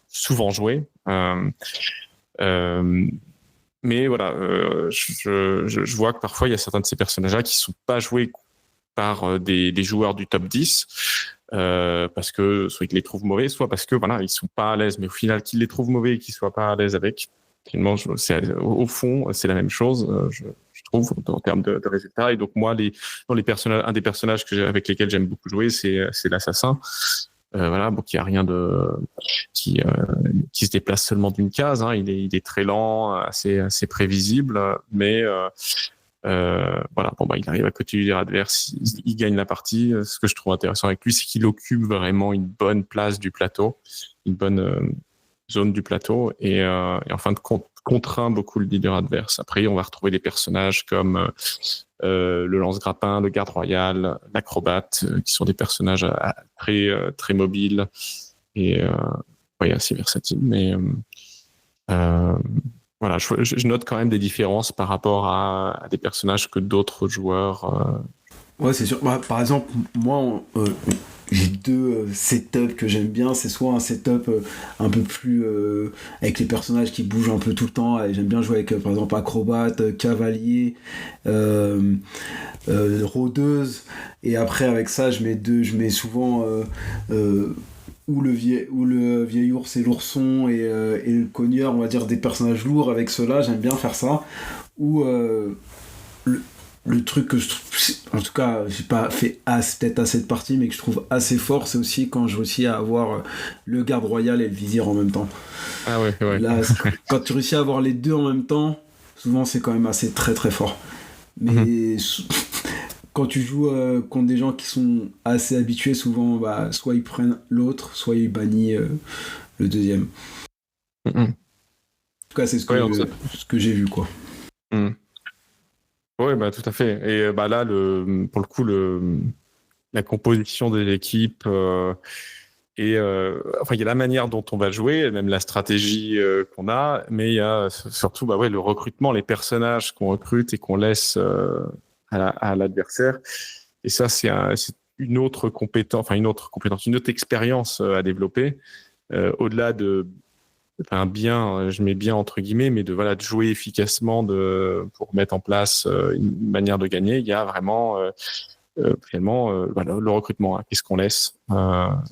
souvent joués. Mais voilà, je vois que parfois il y a certains de ces personnages-là qui sont pas joués par des joueurs du top 10 parce que soit ils les trouvent mauvais, soit parce que voilà, ils sont pas à l'aise. Mais au final, qu'ils les trouvent mauvais et qu'ils soient pas à l'aise avec, finalement, au fond, c'est la même chose, je trouve, en termes de résultats. Et donc moi, un des personnages avec lesquels j'aime beaucoup jouer, c'est l'assassin. Voilà, bon, qui a rien qui se déplace seulement d'une case. Hein. Il est très lent, assez prévisible, mais voilà, bon, il arrive à côté des adverses, il gagne la partie. Ce que je trouve intéressant avec lui, c'est qu'il occupe vraiment une bonne place du plateau, une bonne zone du plateau, et en fin de compte contraint beaucoup le leader adverse. Après, on va retrouver des personnages comme le lance-grappin, le garde royal, l'acrobate, qui sont des personnages très mobiles et assez versatiles. Mais voilà, je note quand même des différences par rapport à des personnages que d'autres joueurs. Ouais, c'est sûr. Bah, par exemple, moi, j'ai deux setups que j'aime bien. C'est soit un setup un peu plus avec les personnages qui bougent un peu tout le temps. Et j'aime bien jouer avec, par exemple, acrobate, cavalier, rôdeuse. Et après, avec ça, je mets souvent ou le vieil ours et l'ourson et le cogneur, on va dire des personnages lourds. Avec ceux-là, j'aime bien faire ça. Ou le truc que je trouve, en tout cas, j'ai pas fait peut-être assez de parties, mais que je trouve assez fort, c'est aussi quand je réussis à avoir le garde royal et le vizir en même temps. Ah ouais. Là, quand tu réussis à avoir les deux en même temps, souvent c'est quand même assez très très fort. Mais quand tu joues contre des gens qui sont assez habitués, souvent, soit ils prennent l'autre, soit ils bannissent le deuxième. En tout cas, c'est ce que j'ai vu, quoi. Oui, tout à fait. Et là, pour le coup, la composition de l'équipe il y a la manière dont on va jouer, même la stratégie qu'on a, mais il y a surtout le recrutement, les personnages qu'on recrute et qu'on laisse à l'adversaire. Et ça, c'est une autre compétence, une autre expérience à développer, au-delà de je mets bien entre guillemets, mais de jouer efficacement pour mettre en place une manière de gagner. Il y a vraiment finalement le recrutement. Hein. Qu'est-ce qu'on laisse à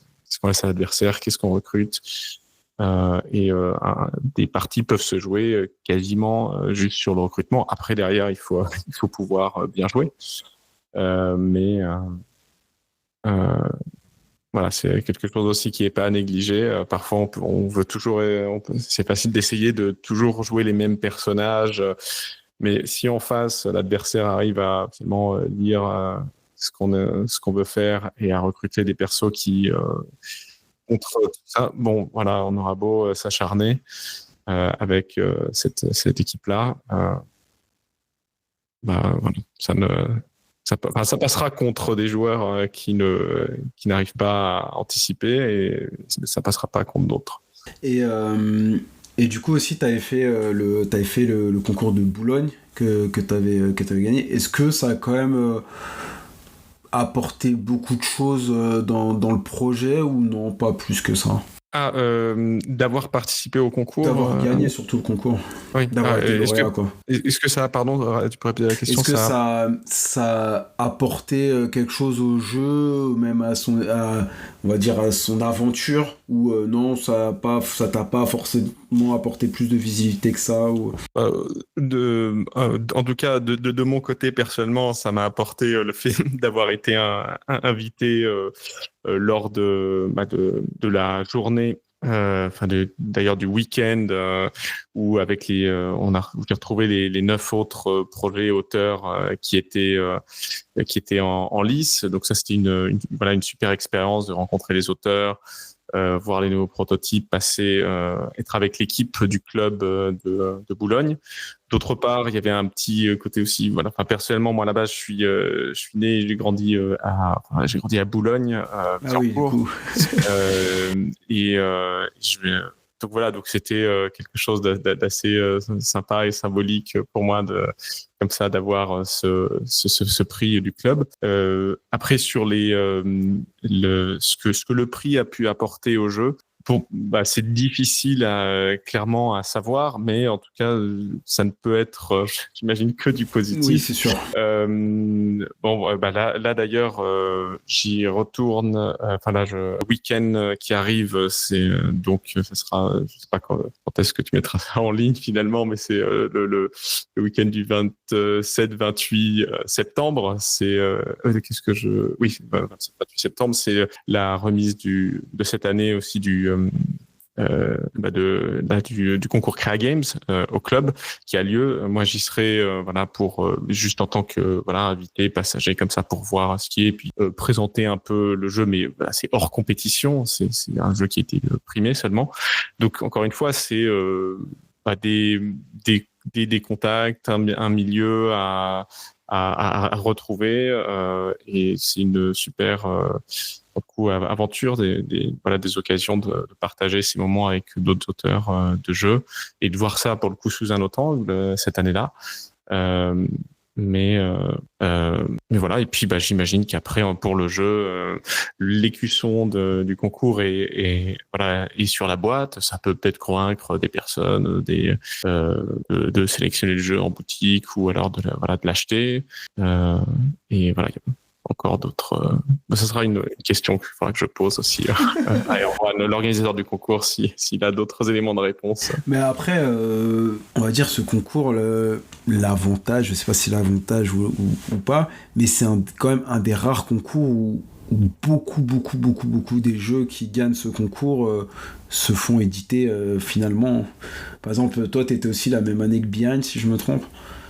l'adversaire? Qu'est-ce qu'on recrute? Des parties peuvent se jouer quasiment juste sur le recrutement. Après, derrière, il faut pouvoir bien jouer. Voilà, c'est quelque chose aussi qui n'est pas à négliger. Parfois, on veut toujours, c'est facile d'essayer de toujours jouer les mêmes personnages, mais si en face, l'adversaire arrive à finalement lire ce qu'on veut faire et à recruter des persos qui contre tout ça, bon, voilà, on aura beau s'acharner avec cette équipe-là, voilà, ça passera contre des joueurs qui n'arrivent pas à anticiper et ça passera pas contre d'autres. Et du coup aussi, tu avais fait le concours de Boulogne que tu avais gagné. Est-ce que ça a quand même apporté beaucoup de choses dans le projet ou non, pas plus que ça? D'avoir participé au concours. D'avoir gagné surtout le concours. Oui. D'avoir été lauréat, quoi. Est-ce que ça, pardon, tu pourrais poser la question. Est-ce que ça a apporté quelque chose au jeu, même à son aventure, ou non, ça t'a pas forcément apporté plus de visibilité que ça ou... En tout cas, de mon côté, personnellement, ça m'a apporté le fait d'avoir été invité lors de la journée, d'ailleurs du week-end, où avec j'ai retrouvé les 9 autres projets auteurs qui étaient en lice. Donc ça, c'était une super expérience de rencontrer les auteurs, voir les nouveaux prototypes, être avec l'équipe du club de Boulogne. D'autre part, il y avait un petit côté aussi. Voilà. Enfin, personnellement, moi à la base, je suis né, j'ai grandi à Boulogne, Oui, du coup. Donc voilà, donc c'était quelque chose d'assez sympa et symbolique pour moi comme ça d'avoir ce prix du club. Après sur ce que le prix a pu apporter au jeu. C'est difficile clairement à savoir, mais en tout cas, ça ne peut être, j'imagine, que du positif. Oui, c'est sûr. Là d'ailleurs, j'y retourne. Le week-end qui arrive, c'est donc, ça sera, je sais pas quand est-ce que tu mettras ça en ligne finalement, mais c'est le week-end du 27-28 septembre. C'est qu'est-ce que je, oui, 27-28 septembre, c'est la remise de cette année aussi du concours Crea Games au club qui a lieu. Moi, j'y serai pour juste en tant que invité, passager comme ça pour voir ce qui est, puis présenter un peu le jeu, mais c'est hors compétition. C'est un jeu qui a été primé seulement. Donc encore une fois, c'est des contacts, un milieu à retrouver et c'est une super aventure, des occasions de partager ces moments avec d'autres auteurs de jeux et de voir ça pour le coup sous un autre angle cette année-là. Mais voilà, et puis j'imagine qu'après pour le jeu, l'écusson du concours est sur la boîte. Ça peut peut-être convaincre des personnes de sélectionner le jeu en boutique ou alors de l'acheter. Et voilà, il y a encore d'autres. Ce sera une question qu'il faudra que je pose aussi à Erwan, l'organisateur du concours, s'il a d'autres éléments de réponse. Mais après, on va dire ce concours, l'avantage, je sais pas si l'avantage ou pas, mais c'est quand même un des rares concours où beaucoup des jeux qui gagnent ce concours se font éditer finalement. Par exemple, toi, t'étais aussi la même année que Behind, si je me trompe.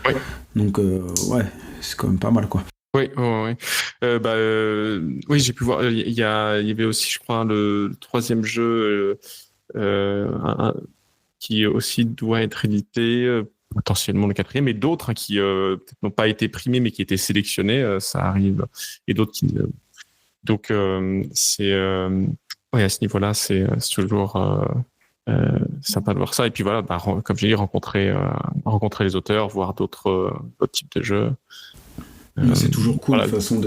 Oui. Donc, c'est quand même pas mal, quoi. Oui, oui, j'ai pu voir. Il y avait aussi, je crois, le troisième jeu qui aussi doit être édité, potentiellement le quatrième, et d'autres qui peut-être n'ont pas été primés, mais qui étaient sélectionnés, ça arrive, et d'autres qui. Donc, c'est à ce niveau-là, c'est toujours sympa de voir ça. Et puis voilà, comme j'ai dit, rencontrer les auteurs, voir d'autres types de jeux. C'est toujours cool, de façon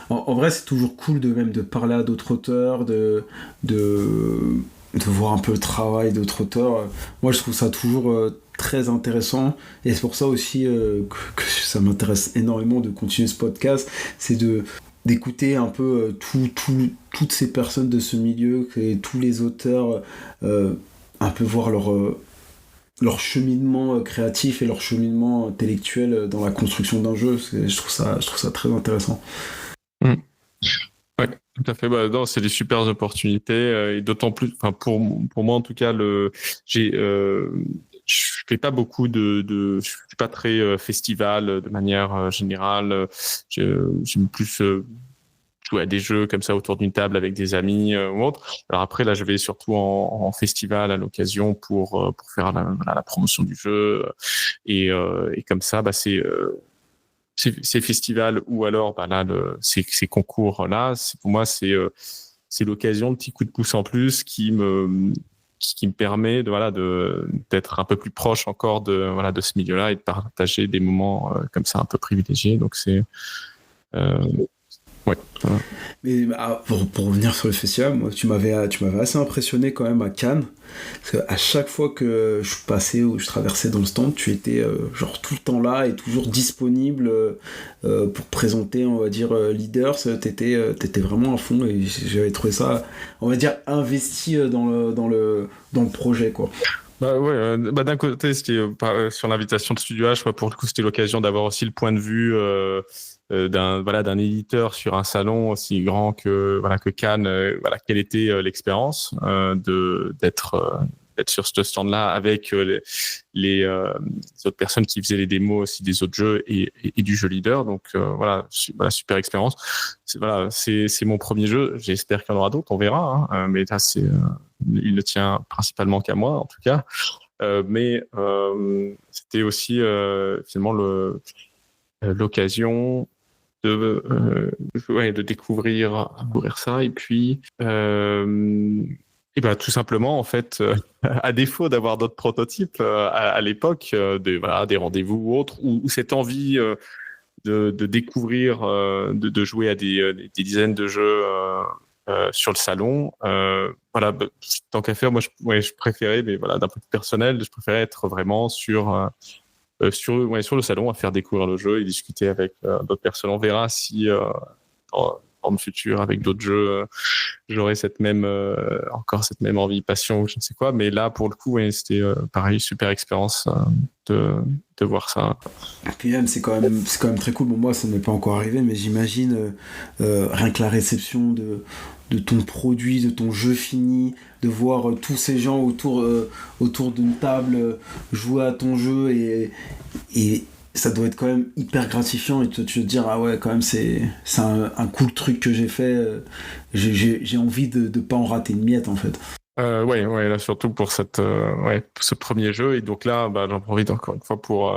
en vrai, c'est toujours cool de parler à d'autres auteurs, de voir un peu le travail d'autres auteurs. Moi, je trouve ça toujours très intéressant, et c'est pour ça aussi que ça m'intéresse énormément de continuer ce podcast, c'est d'écouter un peu toutes ces personnes de ce milieu, et tous les auteurs, un peu voir leur cheminement créatif et leur cheminement intellectuel dans la construction d'un jeu. Je trouve ça très intéressant. Oui, tout à fait. C'est des super opportunités, et d'autant plus, pour moi en tout cas, je fais pas beaucoup je suis pas très festival de manière générale. J'aime plus jouer à des jeux comme ça autour d'une table avec des amis ou autre. Alors après, là, je vais surtout en festival à l'occasion pour faire la promotion du jeu. Et comme ça, ces festivals ou alors ces concours-là, pour moi, c'est l'occasion, le petit coup de pouce en plus qui me permet d'être un peu plus proche encore de ce milieu-là et de partager des moments comme ça un peu privilégiés. Donc c'est ouais. Mais pour revenir sur le festival, moi, tu m'avais assez impressionné quand même à Cannes, parce qu'à chaque fois que je passais ou je traversais dans le stand, tu étais genre tout le temps là et toujours disponible pour présenter, on va dire, Leaders. T'étais vraiment à fond, et j'avais trouvé ça, on va dire, investi dans le projet, quoi. D'un côté, c'était sur l'invitation de Studio H, pour le coup, c'était l'occasion d'avoir aussi le point de vue d'un éditeur sur un salon aussi grand que Cannes. Quelle était l'expérience d'être être sur ce stand-là avec les autres personnes qui faisaient les démos aussi des autres jeux et du jeu leader. Donc voilà, super expérience. C'est mon premier jeu. J'espère qu'il y en aura d'autres, on verra. Mais là, il ne tient principalement qu'à moi, en tout cas. Mais c'était aussi finalement l'occasion de découvrir ça. Et puis tout simplement, en fait, à défaut d'avoir d'autres prototypes à l'époque, des rendez-vous ou autres, ou cette envie de découvrir, de jouer à des dizaines de jeux sur le salon. Tant qu'à faire, moi, je préférais, mais voilà, d'un point de vue personnel, je préférais être vraiment sur le salon à faire découvrir le jeu et discuter avec d'autres personnes. On verra si dans le futur, avec d'autres jeux, j'aurai encore cette même envie, passion, je ne sais quoi. Mais là, pour le coup, c'était pareil, super expérience de voir ça. Et puis même, c'est quand même très cool. Bon, moi, ça ne m'est pas encore arrivé, mais j'imagine rien que la réception de ton produit, de ton jeu fini, de voir tous ces gens autour d'une table jouer à ton jeu et ça doit être quand même hyper gratifiant et tu te dire ah ouais quand même c'est un cool truc que j'ai fait, j'ai envie de pas en rater une miette en fait. Ouais, là surtout pour pour ce premier jeu. Et donc là, j'en profite encore une fois pour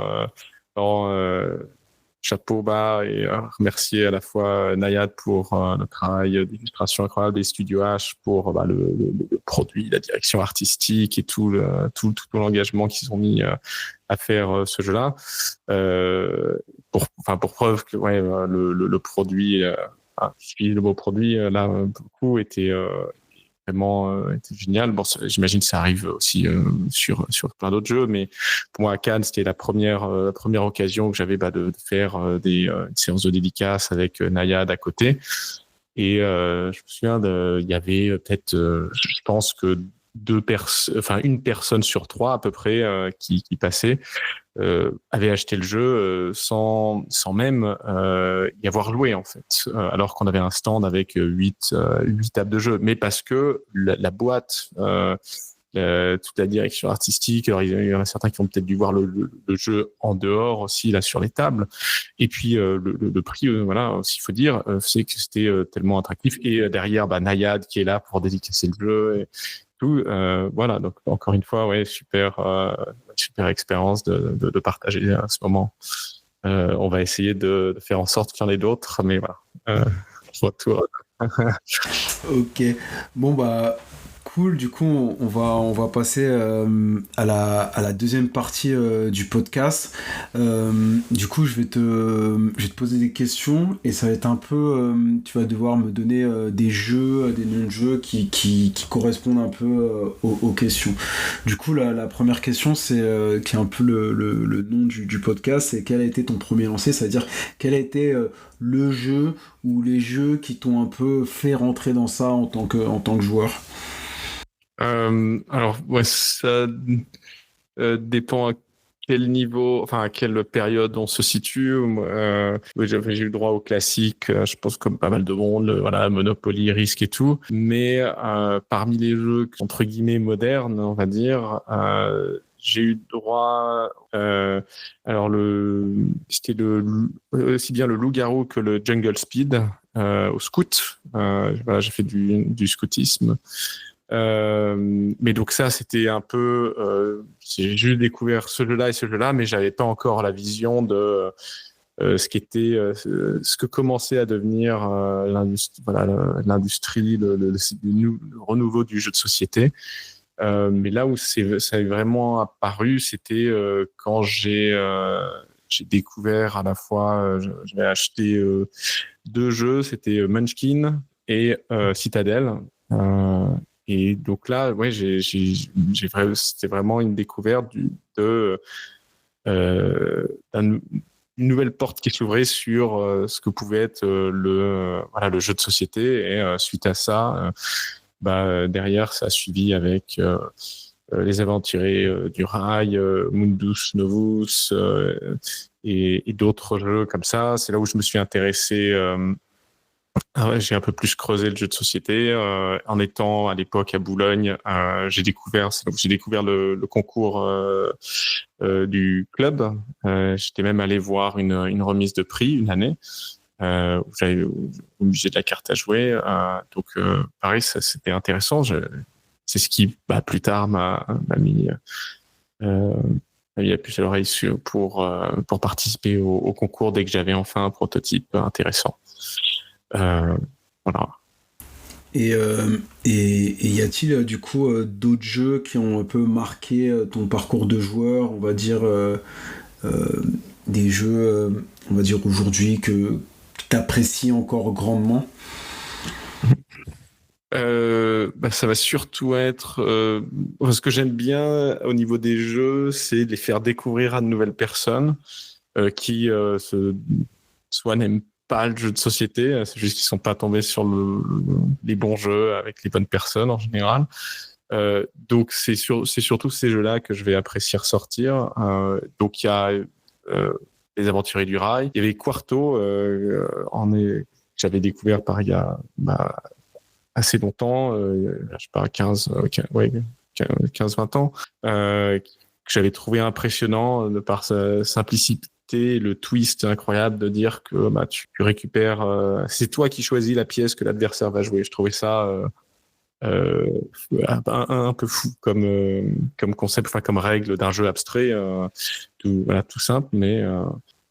chapeau bas et remercier à la fois Nayad pour le travail d'illustration incroyable des Studios H pour le produit, la direction artistique et tout l'engagement qu'ils ont mis à faire ce jeu-là. Pour preuve que le produit, le mot produit là pour le coup était vraiment génial. Bon, j'imagine que ça arrive aussi sur plein d'autres jeux, mais pour moi à Cannes c'était la première occasion que j'avais de faire une séance de dédicace avec Nayad à côté. Et je me souviens il y avait peut-être je pense que une personne sur trois à peu près qui passait avait acheté le jeu sans même y avoir joué en fait, alors qu'on avait un stand avec 8 tables de jeu, mais parce que la boîte, toute la direction artistique, alors il y en a certains qui ont peut-être dû voir le jeu en dehors aussi là sur les tables, et puis le prix, voilà, s'il faut dire, c'est que c'était tellement attractif, et derrière Nayad qui est là pour dédicacer le jeu et tout, voilà, donc encore une fois super expérience de partager à ce moment. On va essayer de faire en sorte qu'il y en ait d'autres, mais voilà, retour. Ok, bon cool, du coup on va passer à la deuxième partie du podcast. Du coup je vais te poser des questions et ça va être un peu tu vas devoir me donner des jeux, des noms de jeux qui correspondent un peu aux questions. Du coup la première question c'est qui est un peu le nom du podcast, c'est quel a été ton premier lancé, c'est-à-dire quel a été le jeu ou les jeux qui t'ont un peu fait rentrer dans ça en tant que joueur. Alors, ça dépend à quel niveau, enfin à quelle période on se situe. J'ai eu le droit au classique, je pense comme pas mal de monde, Monopoly, Risk et tout. Mais parmi les jeux entre guillemets modernes, on va dire, j'ai eu droit. Alors c'était aussi bien le loup-garou que le Jungle Speed au scout. J'ai fait du scoutisme. Mais donc ça c'était un peu j'ai juste découvert ce jeu-là et ce jeu-là, mais j'avais pas encore la vision de ce que commençait à devenir l'industrie, le renouveau du jeu de société. Mais là où ça a vraiment apparu, c'était quand j'ai découvert à la fois, j'avais acheté 2 jeux, c'était Munchkin et Citadel. Et donc là, c'était vraiment une découverte d'une nouvelle porte qui s'ouvrait sur ce que pouvait être le jeu de société. Et suite à ça, derrière, ça a suivi avec les aventuriers du rail, Mundus Novus et d'autres jeux comme ça. C'est là où je me suis intéressé Ah ouais, j'ai un peu plus creusé le jeu de société. En étant à l'époque à Boulogne, c'est là où j'ai découvert le concours du club. J'étais même allé voir une remise de prix une année où j'allais au musée de la carte à jouer. Donc pareil, ça c'était intéressant. C'est ce qui plus tard m'a mis la puce à l'oreille pour participer au concours dès que j'avais enfin un prototype intéressant. Voilà. Et y a-t-il du coup d'autres jeux qui ont un peu marqué ton parcours de joueur, on va dire des jeux, on va dire aujourd'hui que tu apprécies encore grandement? Ça va surtout être ce que j'aime bien au niveau des jeux, c'est de les faire découvrir à de nouvelles personnes qui soit n'aiment pas le jeu de société, c'est juste qu'ils sont pas tombés sur les bons jeux avec les bonnes personnes en général. Donc c'est surtout ces jeux-là que je vais apprécier ressortir. Donc il y a les Aventuriers du Rail, il y avait Quarto, j'avais découvert il y a assez longtemps, je sais pas 15-20 ans, que j'avais trouvé impressionnant de par sa simplicité, le twist incroyable de dire que tu récupères, c'est toi qui choisis la pièce que l'adversaire va jouer. Je trouvais ça un peu fou comme concept, comme règle d'un jeu abstrait, tout simple, mais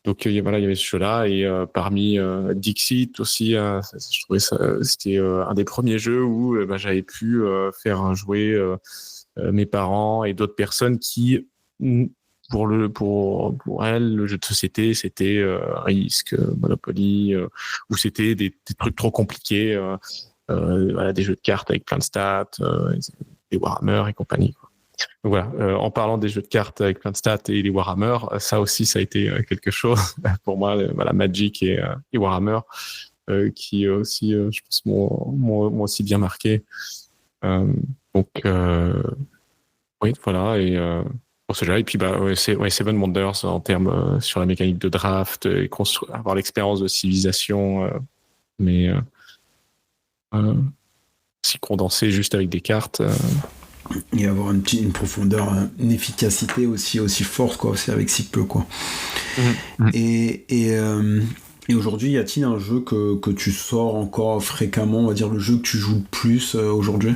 donc il y avait ce jeu-là et parmi Dixit aussi, je trouvais ça c'était un des premiers jeux où j'avais pu faire jouer mes parents et d'autres personnes qui pour elles le jeu de société c'était Risk, Monopoly, ou c'était des trucs trop compliqués, des jeux de cartes avec plein de stats, des Warhammer et compagnie, quoi. Donc voilà, en parlant des jeux de cartes avec plein de stats et les Warhammer, ça aussi, ça a été quelque chose pour moi, Magic et Warhammer, qui aussi, je pense, m'ont aussi bien marqué. Donc, oui, voilà, et pour ce jeu. Et puis, c'est Seven Wonders en termes sur la mécanique de draft, et avoir l'expérience de civilisation, mais si condensé juste avec des cartes. Et avoir une profondeur, une efficacité aussi forte, quoi, aussi avec si peu, quoi. Et aujourd'hui, y a-t-il un jeu que tu sors encore fréquemment, on va dire le jeu que tu joues le plus aujourd'hui?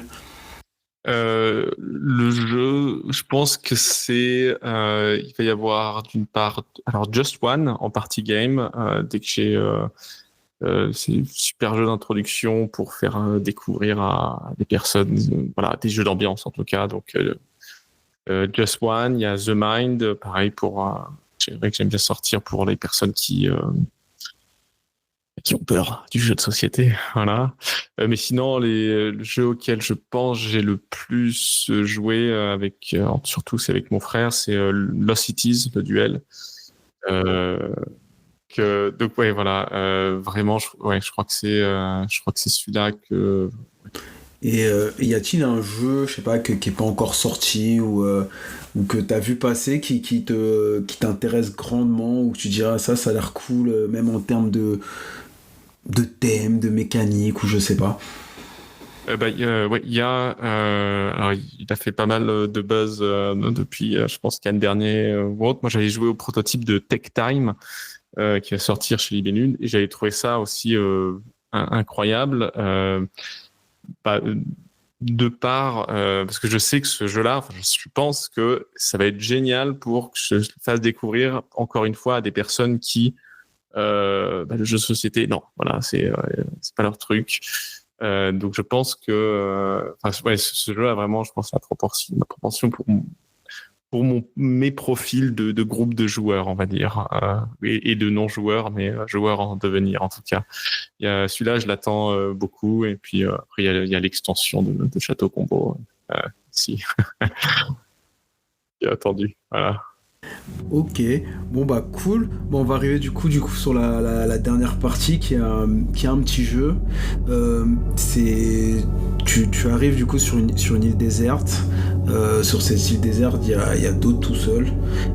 Le jeu, je pense que c'est il va y avoir d'une part alors Just One en party game, dès que j'ai c'est un super jeu d'introduction pour faire découvrir à des personnes, des jeux d'ambiance en tout cas. Donc Just One, il y a The Mind, pareil c'est vrai que j'aime bien sortir pour les personnes qui ont peur du jeu de société, voilà. Mais sinon, le jeu auquel je pense j'ai le plus joué surtout c'est avec mon frère, c'est Lost Cities, le duel. Donc ouais, voilà, vraiment, je crois que c'est celui-là que. Et y a-t-il un jeu, je sais pas, qui est pas encore sorti ou que t'as vu passer qui t'intéresse grandement, ou que tu diras ça a l'air cool, même en termes de thème, de mécanique, ou je sais pas. Il y a alors il a fait pas mal de buzz depuis je pense Cannes dernier ou autre. Moi j'avais joué au prototype de Tech Time qui va sortir chez Libellule et j'avais trouvé ça aussi incroyable, de part parce que je sais que ce jeu-là, je pense que ça va être génial pour que je fasse découvrir encore une fois à des personnes qui le jeu de société, non, voilà, c'est pas leur truc. Donc je pense que ce jeu a vraiment, je pense, la proportion pour mes profils de groupe de joueurs, on va dire, et de non-joueurs, mais joueurs en devenir en tout cas. Celui-là, je l'attends beaucoup, et puis après il y a l'extension de Château Combo, si qui est attendu, voilà. Ok, bon cool. Bon, on va arriver du coup sur la dernière partie qui est un petit jeu. Tu arrives du coup sur une île déserte. Sur cette île déserte, il y a d'autres tout seul.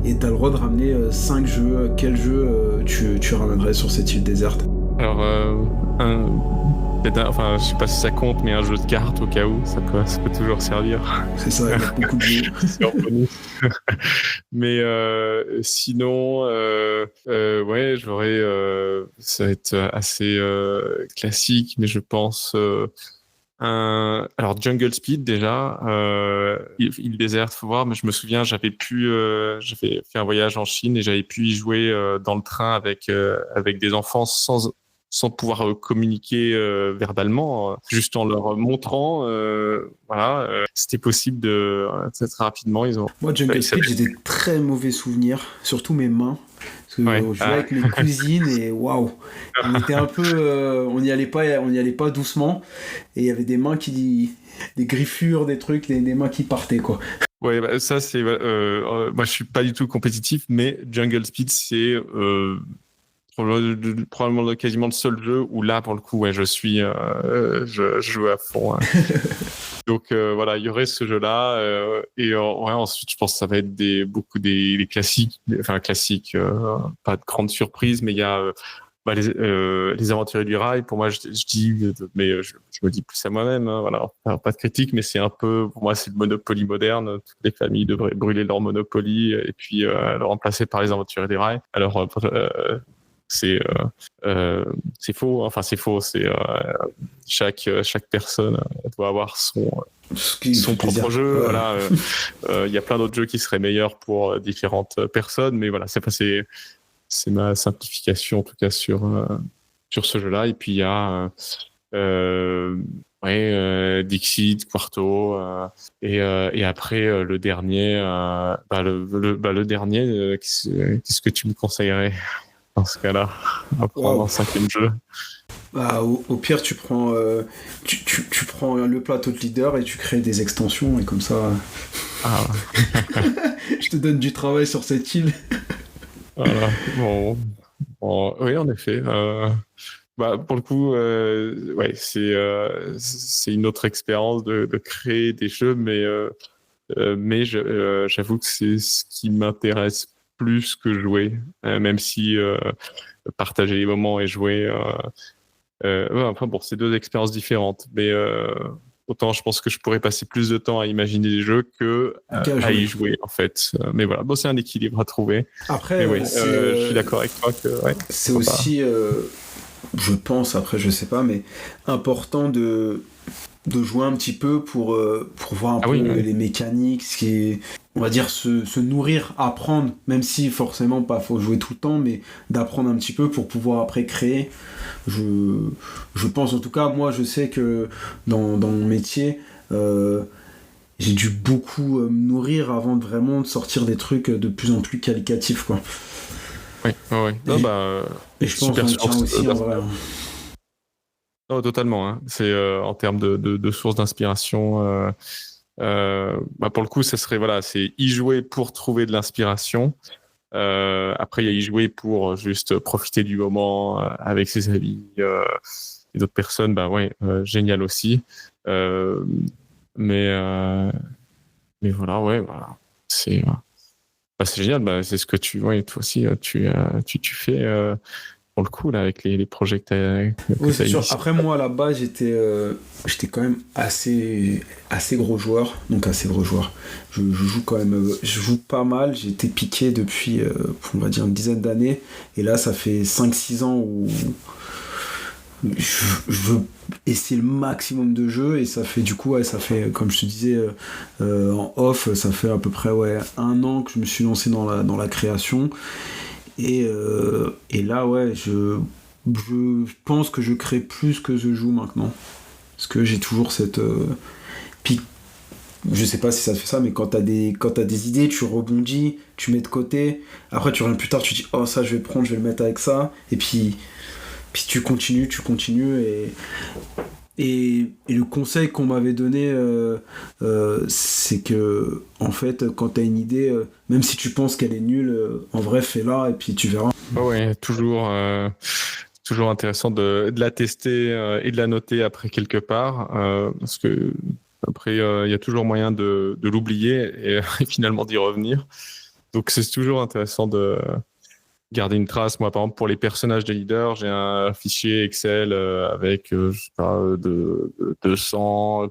Et t'as le droit de ramener 5 jeux. Quel jeu tu ramènerais sur cette île déserte? Alors, enfin, je sais pas si ça compte, mais un jeu de cartes au cas où, ça peut toujours servir. C'est ça, il y a beaucoup de jeux. C'est en bonus. Mais sinon, ouais, ça va être assez classique, mais je pense alors Jungle Speed déjà, île déserte, faut voir, mais je me souviens, j'avais fait un voyage en Chine et j'avais pu y jouer dans le train avec des enfants sans pouvoir communiquer verbalement, juste en leur montrant, voilà, c'était possible très rapidement. Moi, Jungle Speed, j'ai des très mauvais souvenirs, surtout mes mains. Parce que Ouais. je jouais avec mes cousines et waouh, on était un peu, on n'y allait pas doucement et il y avait des mains des griffures, des trucs, des mains qui partaient quoi. Ouais, bah, ça c'est, moi je suis pas du tout compétitif, mais Jungle Speed c'est probablement quasiment le seul jeu où là pour le coup ouais je joue à fond, hein. Donc voilà, il y aurait ce jeu-là et ouais, ensuite je pense que ça va être beaucoup des classiques, enfin classiques, pas de grande surprise, mais il y a les Aventuriers du Rail. Pour moi, je dis, mais je me dis plus à moi-même, hein, voilà, pas de critique, mais c'est un peu, pour moi, c'est le Monopoly moderne. Toutes les familles devraient brûler leur Monopoly et puis le remplacer par les Aventuriers du Rail. Alors c'est faux, enfin c'est faux, c'est chaque personne doit avoir son propre jeu. Ouais. Voilà, y a plein d'autres jeux qui seraient meilleurs pour différentes personnes, mais voilà, c'est ma simplification en tout cas sur ce jeu-là. Et puis il y a Dixit, Quarto, et après le dernier, le dernier, qu'est-ce que tu me conseillerais dans ce cas-là, à prendre un 5e jeu? Bah, au pire, tu prends tu prends le plateau de leader et tu crées des extensions et comme ça. Ah. Je te donne du travail sur cette île. Voilà. Bon, oui, en effet. Pour le coup, ouais, c'est une autre expérience de créer des jeux, mais j'avoue que c'est ce qui m'intéresse plus que jouer, même si partager les moments et jouer. Enfin bon, c'est deux expériences différentes, mais autant je pense que je pourrais passer plus de temps à imaginer des jeux que à y jouer en fait. Mais voilà, bon, c'est un équilibre à trouver. Après, ouais, je suis d'accord avec toi que ouais, c'est aussi, je pense, après je sais pas, mais important de jouer un petit peu pour voir un peu les mécaniques, ce qui est, on va dire, se nourrir, apprendre, même si forcément pas faut jouer tout le temps, mais d'apprendre un petit peu pour pouvoir après créer. Je pense, en tout cas, moi je sais que dans mon métier, j'ai dû beaucoup me nourrir avant de sortir des trucs de plus en plus qualitatifs, quoi. Oui. Et je pense qu'on tient aussi en vrai. Oh, totalement, hein. C'est en termes de sources d'inspiration. Pour le coup, ça serait c'est y jouer pour trouver de l'inspiration. Après, il y a y jouer pour juste profiter du moment avec ses amis et d'autres personnes. Génial aussi. Mais voilà, voilà. C'est génial. C'est ce que toi aussi tu fais. Pour le coup, là, avec les projets que oui, c'est sûr. Après, moi, à la base, j'étais quand même assez gros joueur. Donc, assez gros joueur. Je joue quand même... je joue pas mal. J'ai été piqué depuis, on va dire, une dizaine d'années. Et là, ça fait 5-6 ans où je veux essayer le maximum de jeux. Et ça fait, du coup, ça fait, comme je te disais, en off, ça fait à peu près 1 an que je me suis lancé dans la création. Et là, ouais, je pense que je crée plus que je joue maintenant. Parce que j'ai toujours cette pique. Je sais pas si ça te fait ça, mais quand t'as des idées, tu rebondis, tu mets de côté. Après, tu reviens plus tard, tu dis, oh, ça, je vais le mettre avec ça. Et puis tu continues. Et le conseil qu'on m'avait donné, c'est que, en fait, quand t'as une idée, même si tu penses qu'elle est nulle, en vrai, fais-la et puis tu verras. Ouais, toujours intéressant de la tester et de la noter après quelque part, parce que après, il y a toujours moyen de l'oublier et finalement d'y revenir. Donc, c'est toujours intéressant de garder une trace. Moi, par exemple, pour les personnages de leader, j'ai un fichier Excel avec, je sais pas, de 200,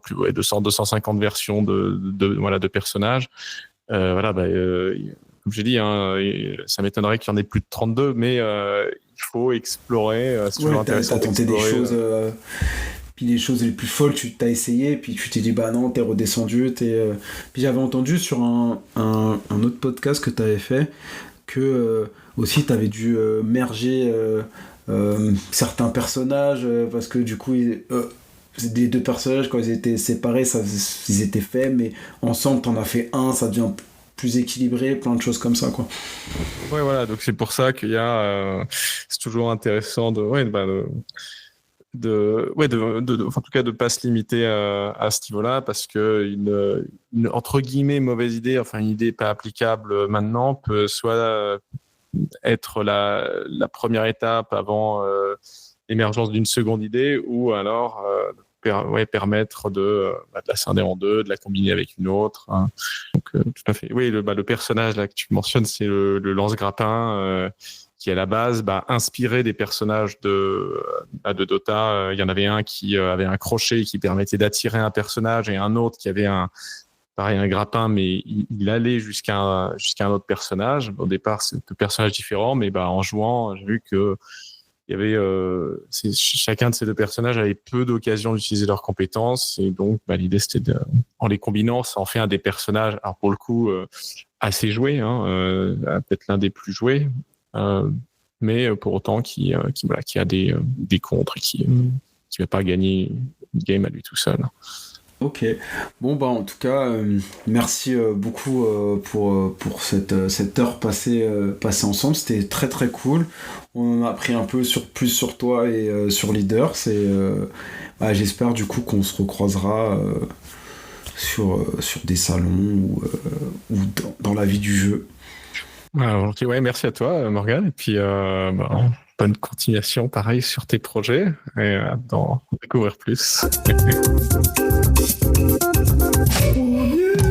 250 versions de personnages. Voilà, comme j'ai dit, hein, ça m'étonnerait qu'il y en ait plus de 32, mais il faut explorer. C'est toujours intéressant t'as tenté des d'explorer. choses, puis les choses les plus folles, tu t'as essayé, puis tu t'es dit, bah non, t'es redescendu. Puis j'avais entendu sur un autre podcast que t'avais fait que aussi t'avais dû merger certains personnages parce que du coup, des deux personnages, quand ils étaient séparés, ils étaient faits, mais ensemble, t'en as fait un, ça devient plus équilibré, plein de choses comme ça, quoi. Ouais, voilà, donc c'est pour ça qu'il y a, c'est toujours intéressant en tout cas de pas se limiter à ce niveau-là, parce que une entre guillemets mauvaise idée, enfin une idée pas applicable maintenant, peut soit être la première étape avant l'émergence d'une seconde idée, ou alors permettre de la scinder en deux, de la combiner avec une autre, hein. Donc tout à fait. Oui, le personnage là que tu mentionnes, c'est le lance-grappin qui à la base inspiré des personnages de Dota. Il y en avait un qui avait un crochet qui permettait d'attirer un personnage, et un autre qui avait un grappin, mais il allait jusqu'à un autre personnage. Au départ, c'est deux personnages différents, mais en jouant, j'ai vu que il y avait chacun de ces deux personnages avait peu d'occasions d'utiliser leurs compétences, et donc l'idée c'était en les combinant, ça en fait un des personnages, alors pour le coup assez joué, hein, peut-être l'un des plus joués, mais pour autant qui a des contres, et qui va pas gagner une game à lui tout seul. Ok, bon en tout cas merci beaucoup pour cette heure passée ensemble, c'était très très cool. On en a appris un peu plus sur toi et sur Leader. J'espère du coup qu'on se recroisera sur des salons ou dans la vie du jeu. Ouais, merci à toi Morgane, et puis bonne continuation pareil sur tes projets, et d'en découvrir plus. Oh, yeah.